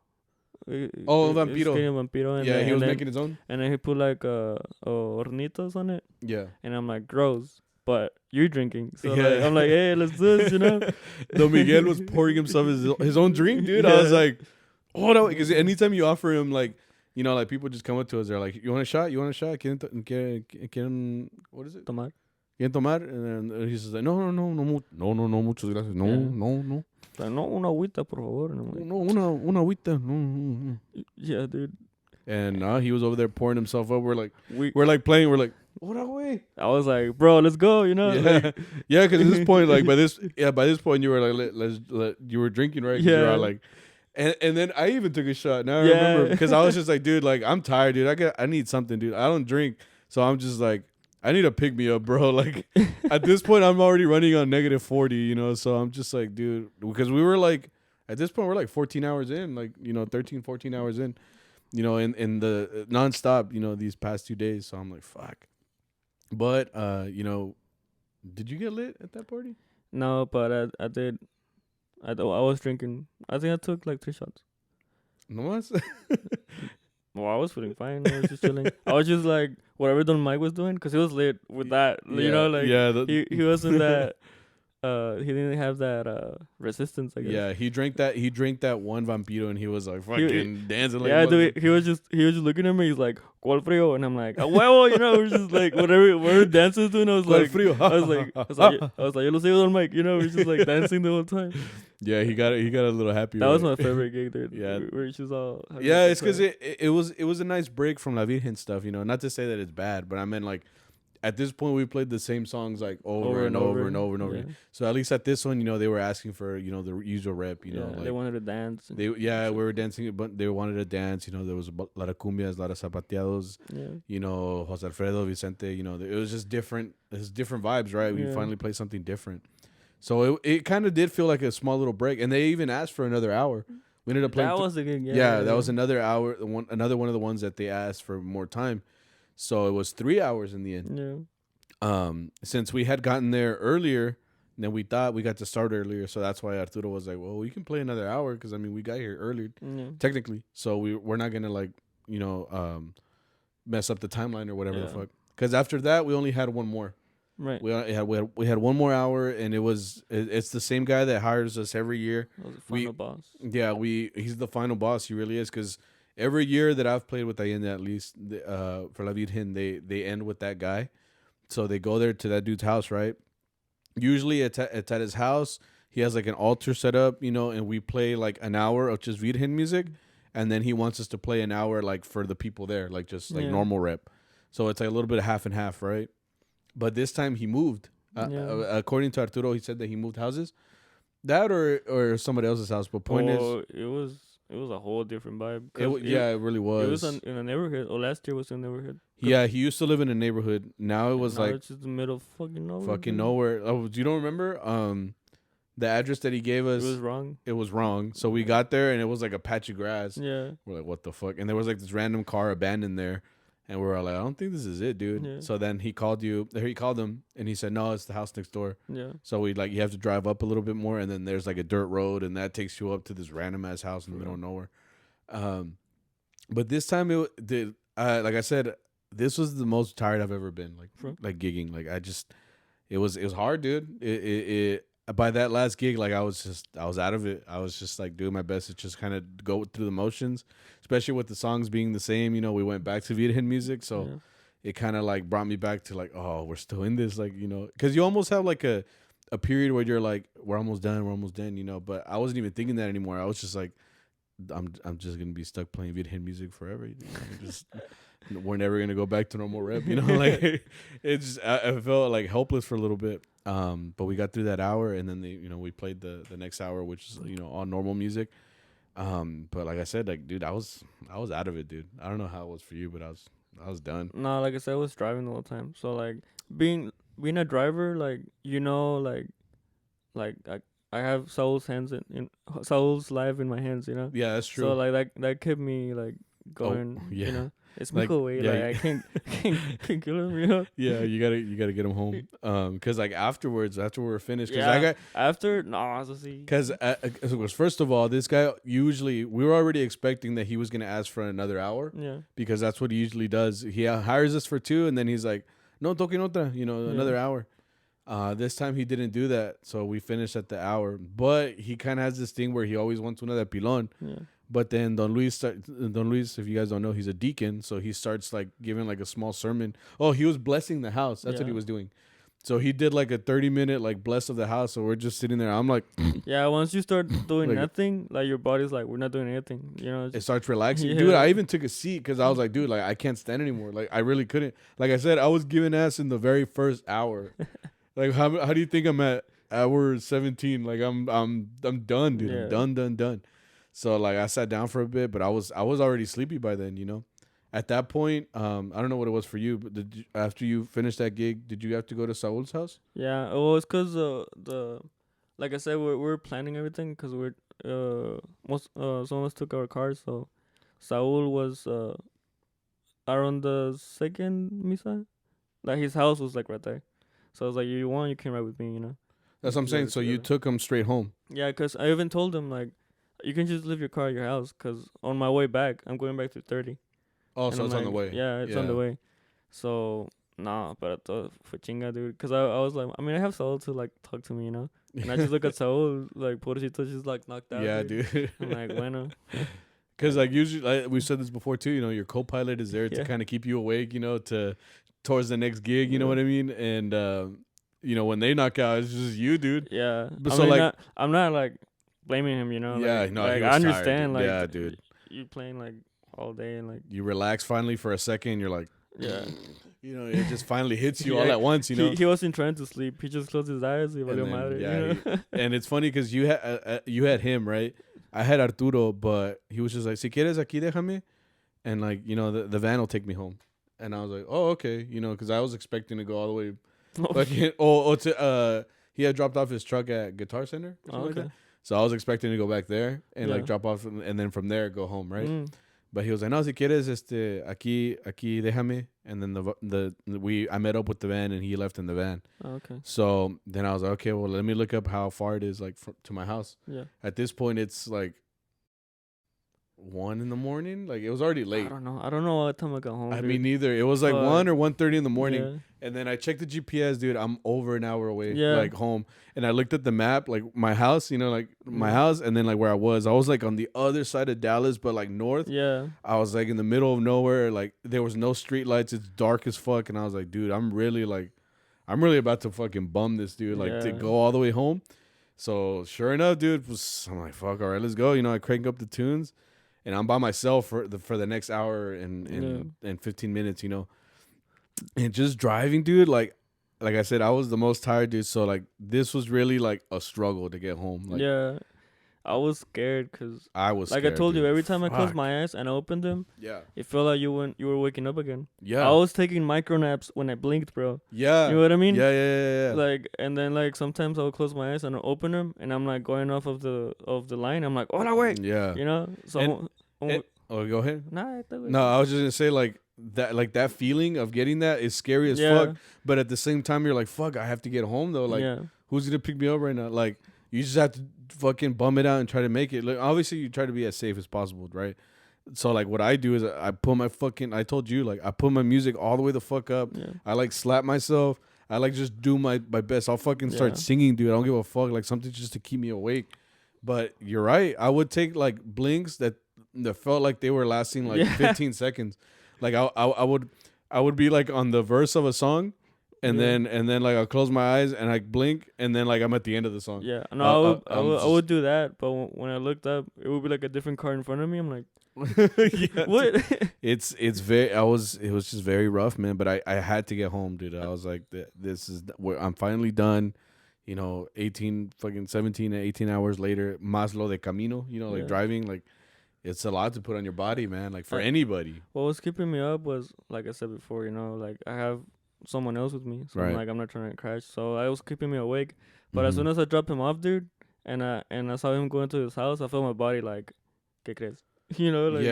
Vampiro. Vampiro. And he was making his own? And then he put, like, hornitos on it. Yeah. And I'm like, gross. But you're drinking. So like, I'm like, hey, let's do this, you know? Don Miguel was pouring himself his own drink, dude. I was like... Oh no! Because anytime you offer him, like, you know, like people just come up to us, they're like, "You want a shot? You want a shot? Quieren what is it? Tomar. ¿Quieren tomar?" And then he says, like, no, muchas gracias, no. Like, no, una agüita, por favor. Like, no, una agüita, no. Yeah, dude. And he was over there pouring himself up. We're like playing. We're like, What are we? I was like, bro, let's go. You know. Yeah, Like, yeah. Because at this point, like by this point, you were like, you were drinking, right? 'Cause you were all yeah. like, and then I even took a shot. Now I remember Yeah. because I was just like, dude, like I'm tired, dude. I need something, dude. I don't drink, so I'm just like, I need to pick me up, bro. Like at this point, I'm already running on -40, you know. So I'm just like, dude, because we were like, at this point, we're like 14 hours in, like 13, 14 hours in, in the nonstop, these past 2 days. So I'm like, fuck. But did you get lit at that party? No, but I did. I was drinking. I think I took like 3 shots. No más. Well, I was feeling fine. I was just chilling. I was just like whatever Don Mike was doing because he was lit with that. You know, like he wasn't that. He didn't have that resistance. I guess. Yeah, he drank that one vampiro and he was like fucking dancing. Like yeah, dude. He was just looking at me. He's like, "Cuál frío?" And I'm like, "A huevo," you know. We're just like whatever dancers doing. I was ¿Cuál like, frío? I was like, "Yo lo sé, Don Mike," you know. We're just like dancing the whole time. Yeah, he got a little happy. That was my favorite gig, dude. Yeah, where it's just all. Yeah, it's because it was a nice break from La Virgen stuff. Not to say that it's bad, but I meant like. At this point, we played the same songs like over and over and over and over. Yeah. So at least at this one, they were asking for the usual rep. They wanted to dance. We were dancing, but they wanted to dance. There was a lot of cumbias, a lot of zapateados. Yeah. Jose Alfredo, Vicente. It was just different. It's different vibes, right? We Yeah. finally played something different. So it kind of did feel like a small little break, and they even asked for another hour. We ended up playing. That was a good. That was another hour. Another one of the ones that they asked for more time. So it was 3 hours in the end. Yeah. Since we had gotten there earlier than we thought, we got to start earlier. So that's why Arturo was like, "Well, we can play another hour because we got here earlier, technically. So we're not gonna mess up the timeline or whatever the fuck. Because after that, we only had one more. Right. We had one more hour, and it's the same guy that hires us every year. That was the final boss. Yeah, he's the final boss. He really is because. Every year that I've played with Allende, at least for La Virgen, they end with that guy. So they go there to that dude's house, right? Usually it's at his house. He has like an altar set up, and we play like an hour of just Virgen music. And then he wants us to play an hour like for the people there, like just like normal rep. So it's like a little bit of half and half, right? But this time he moved. According to Arturo, he said that he moved houses. That or somebody else's house. But point is... It was a whole different vibe. It really was. It was in a neighborhood. Last year was in a neighborhood. Yeah, he used to live in a neighborhood. Now it was like it's just the middle of fucking nowhere. Fucking nowhere. Oh, you don't remember? The address that he gave us. It was wrong. It was wrong. So we got there and it was like a patch of grass. Yeah. We're like, what the fuck? And there was like this random car abandoned there. And we were like, I don't think this is it, dude. Yeah. So then he called him and he said, no, it's the house next door. Yeah. So you have to drive up a little bit more and then there's like a dirt road and that takes you up to this random ass house in the middle of nowhere. But this time like I said, this was the most tired I've ever been, like gigging. Like it was hard, dude. It by that last gig, like I was out of it. I was just like doing my best to just kind of go through the motions, especially with the songs being the same. We went back to Virgen music, so it kind of like brought me back to like, oh, we're still in this, like, because you almost have like a period where you're like, we're almost done, But I wasn't even thinking that anymore. I was just like, I'm just gonna be stuck playing Virgen music forever. We're never gonna go back to normal rap. Like it's I felt like helpless for a little bit. But we got through that hour, and then we played the next hour, which is all normal music. But like I said, like dude, I was out of it, dude. I don't know how it was for you, but I was done. No, like I said, I was driving the whole time. So like being a driver, like I have Saul's hands in Saul's life in my hands, Yeah, that's true. So like that kept me like going. It's like, away. Like I can't kill him. Yeah, you gotta get him home. Cause like after we were finished. Cause Cause first of all, this guy we were already expecting that he was gonna ask for another hour. Yeah. Because that's what he usually does. He hires us for 2, and then he's like, no, toquen otra, another hour. This time he didn't do that, so we finished at the hour. But he kind of has this thing where he always wants una de pilón. Yeah. But then Don Luis, if you guys don't know, he's a deacon, so he starts like giving like a small sermon. Oh, he was blessing the house. That's what he was doing. So he did like a 30-minute like bless of the house. So we're just sitting there. I'm like, Yeah, once you start doing Like- nothing, like your body's like, we're not doing anything. it starts relaxing. Yeah. Dude, I even took a seat because I was like, dude, like I can't stand anymore. Like I really couldn't. Like I said, I was giving ass in the very first hour. Like how do you think I'm at hour 17? Like I'm done, dude. Yeah. I'm done. So like I sat down for a bit, but I was already sleepy by then, you know. At that point, I don't know what it was for you, but after you finished that gig, did you have to go to Saul's house? Yeah, well, it's cause the like I said, we're planning everything because we're some of us took our cars, so Saul was around the second misa, like his house was like right there, so I was like, you want, you can ride with me, you know. That's what I'm saying. So you took him straight home. Yeah, cause I even told him like, you can just leave your car at your house, cause on my way back, I'm going back to 30. Oh, And so I'm it's on the like, way. Yeah, it's on the way. So nah, but I thought for chinga, dude, cause I was like, I mean, I have Saul to like talk to me, you know. And I just look at Saul, like, pobrecito, she's like knocked out. Yeah, dude. dude. I'm like, bueno. Because like usually, like, we've said this before too. You know, your co-pilot is there to kind of keep you awake. You know, towards the next gig. You know what I mean? And you know, when they knock out, it's just you, dude. Yeah. But I so mean, like, I'm not like blaming him, you know. yeah, like, no, like, he was I understand. tired, Like, yeah, dude. You playing like all day and like. You relax finally for a second. You're like, Yeah. you know, it just finally hits you Yeah, all at once. You know, He wasn't trying to sleep. He just closed his eyes. He And valió then, madre, yeah, you know? and it's funny because you had him, right? I had Arturo, but he was just like, si quieres aquí déjame, and like, you know, the van will take me home. And I was like, oh, okay, you know, because I was expecting to go all the way, he had dropped off his truck at Guitar Center or something like that. So I was expecting to go back there and like drop off and then from there go home, right? Mm. But he was like, no, si quieres, aquí déjame. And then I met up with the van and he left in the van. Oh, okay. So then I was like, okay, well, let me look up how far it is like to my house. Yeah. At this point, it's like 1 a.m. Like it was already late. I don't know what time I got home. I dude. mean, neither. It was like 1 or 1:30 in the morning. Yeah. And then I checked the GPS, dude. I'm over an hour away, Yeah. like home. And I looked at the map, like my house, you know, like my house, and then like where I was like on the other side of Dallas, but like north. Yeah. I was like in the middle of nowhere, like there was no street lights. It's dark as fuck, and I was like, dude, I'm really about to fucking bum this dude, like to go all the way home. So sure enough, dude, I'm like, fuck, all right, let's go. You know, I crank up the tunes, and I'm by myself for the next hour and 15 minutes, you know. And just driving, dude, like I said, I was the most tired, dude. So like this was really like a struggle to get home. Like, yeah. I was scared because I was like scared, I told dude. you, every time I closed Fuck. my eyes and I opened them, it felt like you were waking up again. Yeah. I was taking micro naps when I blinked, bro. Yeah. You know what I mean? Yeah. Like, and then like sometimes I would close my eyes and I'll open them and I'm like going off of the line. I'm like, oh no, wait. Yeah. You know? So Oh, go ahead. nah, No, I was just gonna say like that feeling of getting that is scary as fuck. But at the same time, you're like, fuck, I have to get home though. Like, who's gonna pick me up right now? Like, you just have to fucking bum it out and try to make it. Like, obviously, you try to be as safe as possible, right? So like, what I do is I put my fucking. I told you, like, I put my music all the way the fuck up. Yeah. I like slap myself. I like just do my best. I'll fucking start singing, dude. I don't give a fuck. Like something just to keep me awake. But you're right. I would take like blinks that felt like they were lasting like 15 seconds. Like I would be like on the verse of a song, and then like I'll close my eyes and I blink, and then like I'm at the end of the song. Yeah, no, I would do that, but when I looked up, it would be like a different car in front of me. I'm like, what? It was just very rough, man. But I had to get home, dude. I was like, I'm finally done. You know, 17 and 18 hours later, más lo de camino. You know, like driving, like. It's a lot to put on your body, man, like for anybody. What was keeping me up was, like I said before, you know, like I have someone else with me. So I'm not trying to crash. So I was keeping me awake. But as soon as I dropped him off, dude, and I saw him going to his house, I felt my body like, ¿qué crees? You know, like,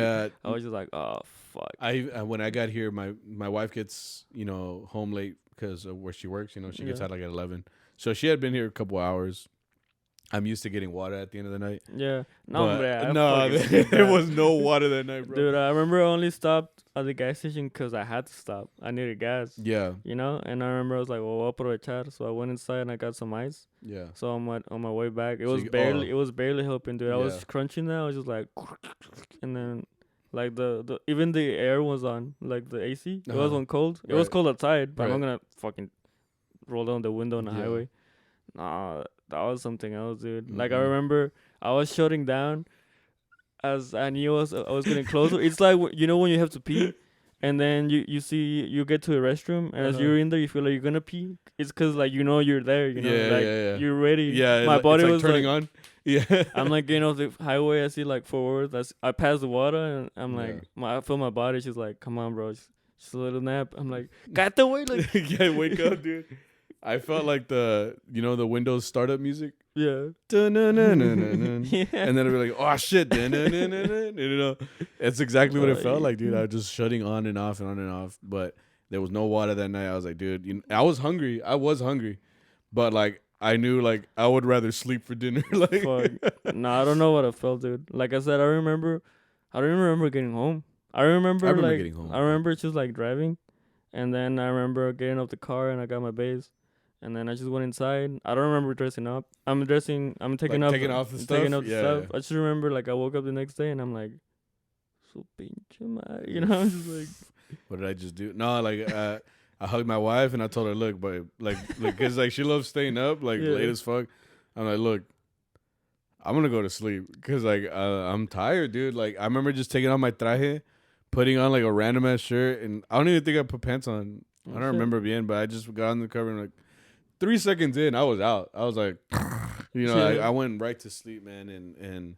I was just like, oh, fuck. When I got here, my wife gets, you know, home late because of where she works. You know, she gets out like at 11. So she had been here a couple hours. I'm used to getting water at the end of the night. Yeah. No, there was no water that night, bro. Dude, I remember I only stopped at the gas station because I had to stop. I needed gas. Yeah. You know? And I remember I was like, well, voy a aprovechar. So I went inside and I got some ice. Yeah. So on my way back, it was barely helping, dude. I was crunching that. I was just like, and then like the even the air was on, like the AC. It wasn't cold. It was cold outside, but I'm not gonna fucking roll down the window on the Yeah. highway. Nah, that was something else, dude. Like I Mm-mm. remember, I was shutting down as I knew I was getting closer. It's like you know when you have to pee, and then you get to a restroom, and as Uh-huh. you're in there, you feel like you're gonna pee. It's 'cause like you know you're there. You know, Yeah, like yeah. you're ready. Yeah, My body it's like was turning like. on. Yeah. I'm like getting off the highway. I see like forward. I pass the water, and I'm Yeah. like, I feel my body. She's like, "Come on, bro, just a little nap." I'm like, "Got the way, like, Yeah, wake up, dude. I felt like the Windows startup music. yeah, Dun-dun-dun-dun-dun-dun. yeah." And then it'd be like, oh shit, dun-dun-dun-dun-dun. It's exactly what it felt like, dude. yeah. I was just shutting on and off and on and off, but there was no water that night. I was like, dude, I was hungry. But like I knew like I would rather sleep for dinner. Like, Fuck. Nah, I don't know what I felt, dude. Like I said, I don't even remember getting home. I remember remember like getting home, I remember just like driving, and then I remember getting off the car and I got my base, and then I just went inside. I don't remember dressing up. I'm taking Like, off taking off the stuff? taking off the Yeah, stuff. yeah. I just remember like I woke up the next day and I'm like, so pinche madre, you know, I'm just like, What did I just do? No, like I hugged my wife and I told her, look, but like, cause like she loves staying up, like Yeah. late as fuck. I'm like, look, I'm gonna go to sleep, cause like I'm tired, dude. Like I remember just taking off my traje, putting on like a random ass shirt, and I don't even think I put pants on. I don't shit. remember bien, but I just got on the cover and like 3 seconds in, I was out. I was like, Yeah. I went right to sleep, man, and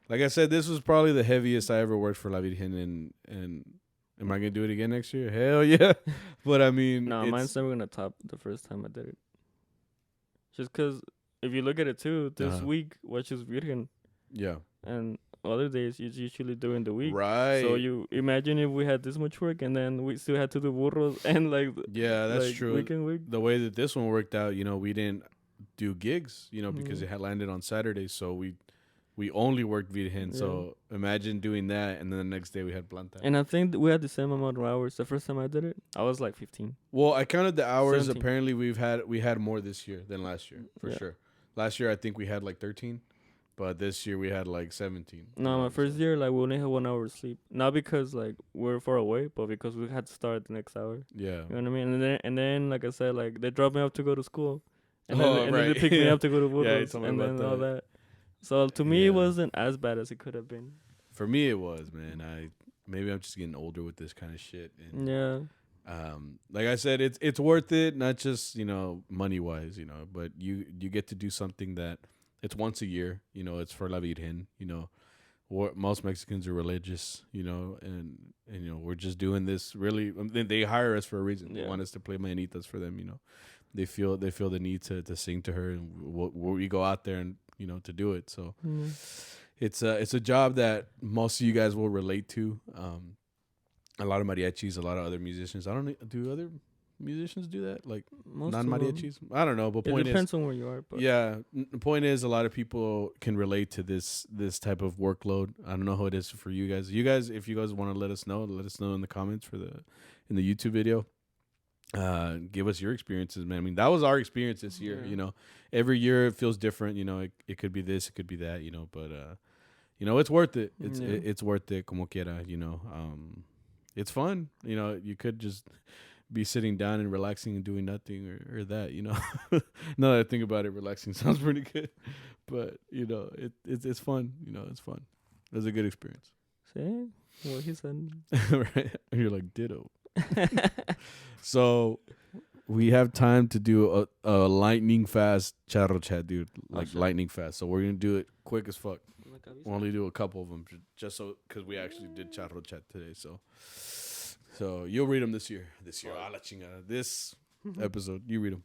like I said, this was probably the heaviest I ever worked for La Virgen, and am I gonna do it again next year? Hell yeah! But I mean, No, it's- mine's never gonna top the first time I did it. Just 'cause if you look at it too, this Uh-huh. week which is Virgen, yeah, and other days it's usually during the week. right. So you imagine if we had this much work and then we still had to do burros and like Yeah, that's like true. week and week. The way that this one worked out, we didn't do gigs, because Mhm. it had landed on Saturdays, so we only worked Virgen. So imagine doing that, and then the next day we had Planta. And I think we had the same amount of hours. The first time I did it, I was like 15. Well, I counted the hours. 17. Apparently, we had more this year than last year for Yeah. sure. Last year I think we had like 13, but this year we had like 17. No, my first year like we only had 1 hour of sleep. Not because like we're far away, but because we had to start the next hour. Yeah. You know what I mean? And then like I said, like they dropped me off to go to school, and Oh, then they right. picked me Yeah. up to go to Yeah, you burros, told me and about then all that. that. So to me, Yeah. it wasn't as bad as it could have been. For me, it was, man. Maybe I'm just getting older with this kind of shit. And, Yeah. like I said, it's worth it, not just money wise, but you get to do something that it's once a year. It's for La Virgen. Most Mexicans are religious, and we're just doing this really. They hire us for a reason. They Yeah. want us to play mañanitas for them. They feel the need to sing to her, and we go out there and to do it. So it's a job that most of you guys will relate to. A lot of mariachis, a lot of other musicians. I don't know, do other musicians do that, like Most non of 'em. mariachis. I don't know, but It point depends is, on where you are, but yeah. The point is, a lot of people can relate to this type of workload. I don't know how it is for you guys. If you guys want to let us know in the comments in the YouTube video. Give us your experiences, man. I mean, that was our experience this year. Yeah. Every year it feels different. It could be this, it could be that. But it's worth it. It's worth it. Como quiera. It's fun. You could just be sitting down and relaxing and doing nothing or that. Now that I think about it, relaxing sounds pretty good. But it's fun. It's fun. It was a good experience. see what he said. Right? You're like ditto. So we have time to do a lightning fast charro chat, dude. Like sure. lightning fast. So we're gonna do it quick as fuck. We'll only do a couple of them, just so because we actually did charro chat today. So you'll read them this year. This episode, you read them.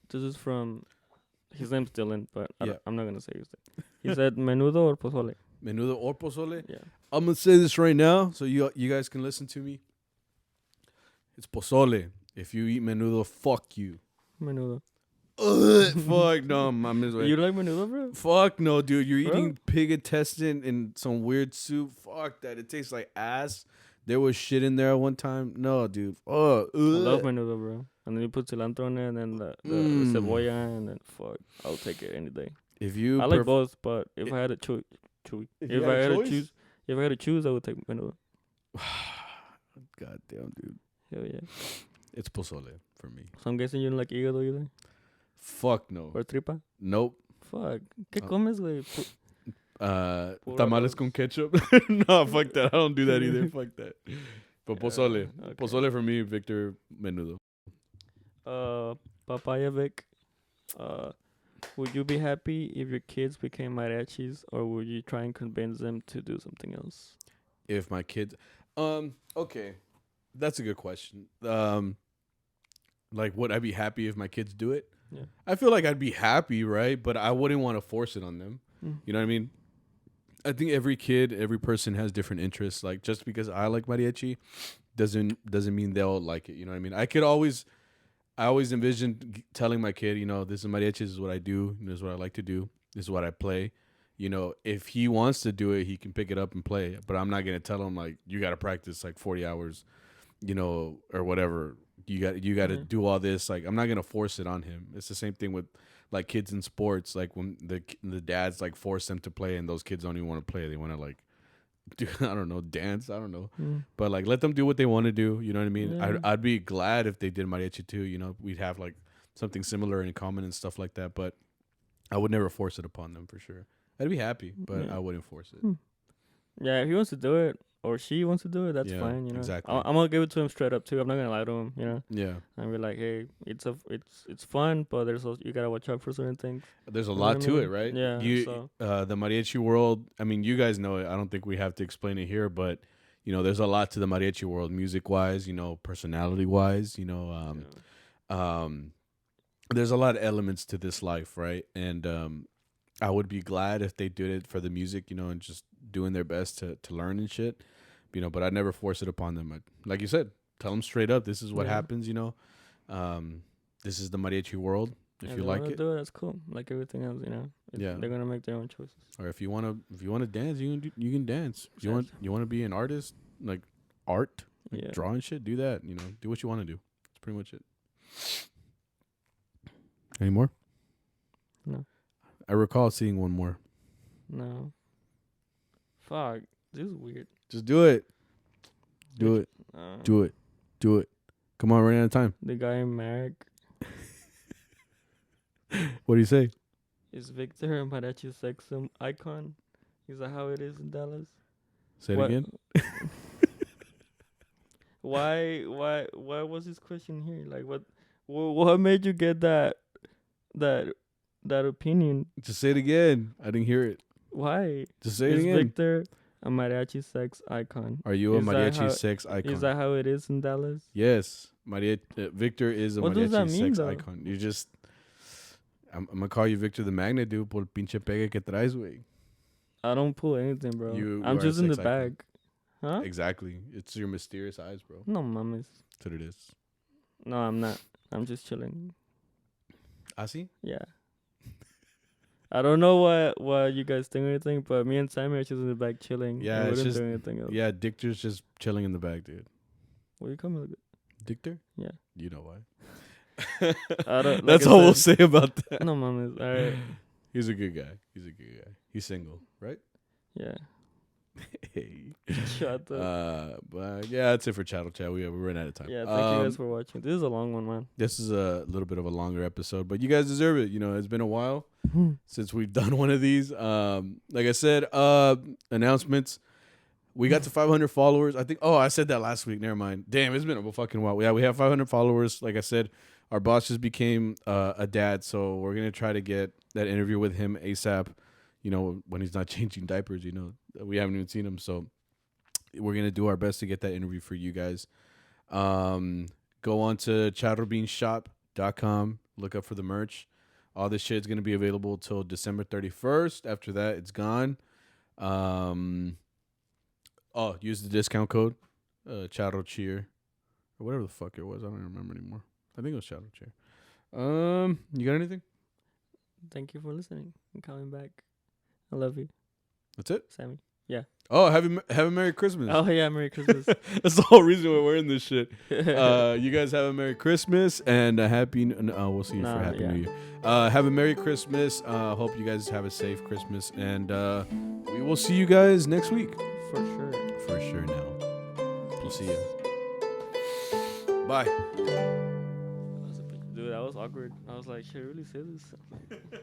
This is from his name's Dylan, but Yeah. I'm not gonna say his name. He said menudo or pozole. Menudo or pozole. Yeah. I'm gonna say this right now, so you guys can listen to me. It's pozole. If you eat menudo, fuck you. Menudo. Fuck no, I'm You like menudo, bro? Fuck no, dude. You're Bro? eating pig intestine in some weird soup. Fuck that. It tastes like ass. There was shit in there one time. No, dude. Oh, I love menudo, bro. And then you put cilantro on it, and then the cebolla, and then fuck, I'll take it any day. If you I like both, but if I had to choose, If I had to choose, I would take menudo. God damn, dude. Hell yeah. It's pozole for me. So I'm guessing you don't like hígado either? Fuck no. Or tripa? Nope. Fuck. ¿Qué comes, güey? Tamales con ketchup. No, fuck that. I don't do that either. Fuck that. But pozole. Okay. Pozole for me, Victor, menudo. Papaya Vic. Would you be happy if your kids became mariachis, or would you try and convince them to do something else? If my kids, okay, that's a good question. Like, would I be happy if my kids do it? Yeah. I feel like I'd be happy, right? But I wouldn't want to force it on them. You know what I mean? I think every kid, every person has different interests. Like, just because I like mariachi doesn't mean they'll like it. You know what I mean? I always envisioned telling my kid, you know, this is mariachi, this is what I do, this is what I like to do, this is what I play. You know, if he wants to do it, he can pick it up and play. But I'm not gonna tell him like you got to practice like 40 hours, you know, or whatever. You got to do all this. Like, I'm not gonna force it on him. It's the same thing with like kids in sports. Like when the dads like force them to play, and those kids don't even want to play. They want to like do, I don't know, dance. I don't know, but like let them do what they want to do. You know what I mean? Yeah. I'd be glad if they did mariachi too. You know, we'd have like something similar in common and stuff like that. But I would never force it upon them for sure. I'd be happy, but I wouldn't force it. Yeah, if he wants to do it or she wants to do it, that's fine. You know, exactly. I'm gonna give it to him straight up too. I'm not gonna lie to him. You know. Yeah. And be like, hey, it's fun, but there's also, you gotta watch out for certain things. There's a lot to it, right? Yeah. The mariachi world. I mean, you guys know it. I don't think we have to explain it here, but you know, there's a lot to the mariachi world, music wise. You know, personality wise. You know, there's a lot of elements to this life, right? And I would be glad if they did it for the music, you know, and just doing their best to learn and shit, you know. But I'd never force it upon them. Like you said, tell them straight up, this is what happens, you know. This is the mariachi world. If you like it, do it, that's cool. Like everything else, you know. They're gonna make their own choices. Or if you wanna dance, you can dance. You want to be an artist, like art, like drawing shit, do that. You know, do what you want to do. That's pretty much it. Any more? No. I recall seeing one more. No. Fuck. This is weird. Just do it. Do it. Do it. Do it. Come on, running out of time. The guy in Marek. What do you say? Is Victor a mariachi sex icon? Is that how it is in Dallas? Say it again. Why was this question here? Like, what made you get that opinion? Just say it again. I didn't hear it. Why? Just say it again. Is Victor a mariachi sex icon? Are you a mariachi sex icon? Is that how it is in Dallas? Yes. Victor is a mariachi sex icon. You just... I'm gonna call you Victor the Magnet, dude, por el pinche pegue que traes, güey. I don't pull anything, bro. I'm just in the bag. Huh? Exactly. It's your mysterious eyes, bro. No mames. That's what it is. No, I'm not. I'm just chilling. Así? Yeah. I don't know what you guys think or anything, but me and Sammy are just in the back chilling. Yeah, we it's wouldn't just... do anything else. Yeah, Dictor's just chilling in the back, dude. What you coming with? Dictor? Yeah. You know why. That's all we'll say about that. No, mames. All right. He's a good guy. He's single, right? Yeah. Hey. Shut up. But yeah, that's it for Chattel Chat. We ran out of time. Yeah, thank you guys for watching. This is a long one, man. This is a little bit of a longer episode, but you guys deserve it. You know, it's been a while since we've done one of these. Like I said, announcements. We got to 500 followers. I think. Oh, I said that last week. Never mind. Damn, it's been a fucking while. Yeah, we have 500 followers. Like I said, our boss just became a dad, so we're gonna try to get that interview with him ASAP. You know, when he's not changing diapers. You know, we haven't even seen him, so we're gonna do our best to get that interview for you guys. Go on to charrobeanspodcast.com. Look up for the merch. All this shit's gonna be available till December 31st. After that, it's gone. Oh, use the discount code, Charro Cheer, or whatever the fuck it was. I don't even remember anymore. I think it was Charro Cheer. You got anything? Thank you for listening and coming back. I love you. That's it? Sammy. Yeah. Oh, have a Merry Christmas. Oh, yeah, Merry Christmas. That's the whole reason we're wearing this shit. You guys have a Merry Christmas and a Happy... we'll see you for Happy New Year. Have a Merry Christmas. Hope you guys have a safe Christmas. And we will see you guys next week. For sure. For sure now. We'll see you. Bye. was awkward. I was like, should I really say this?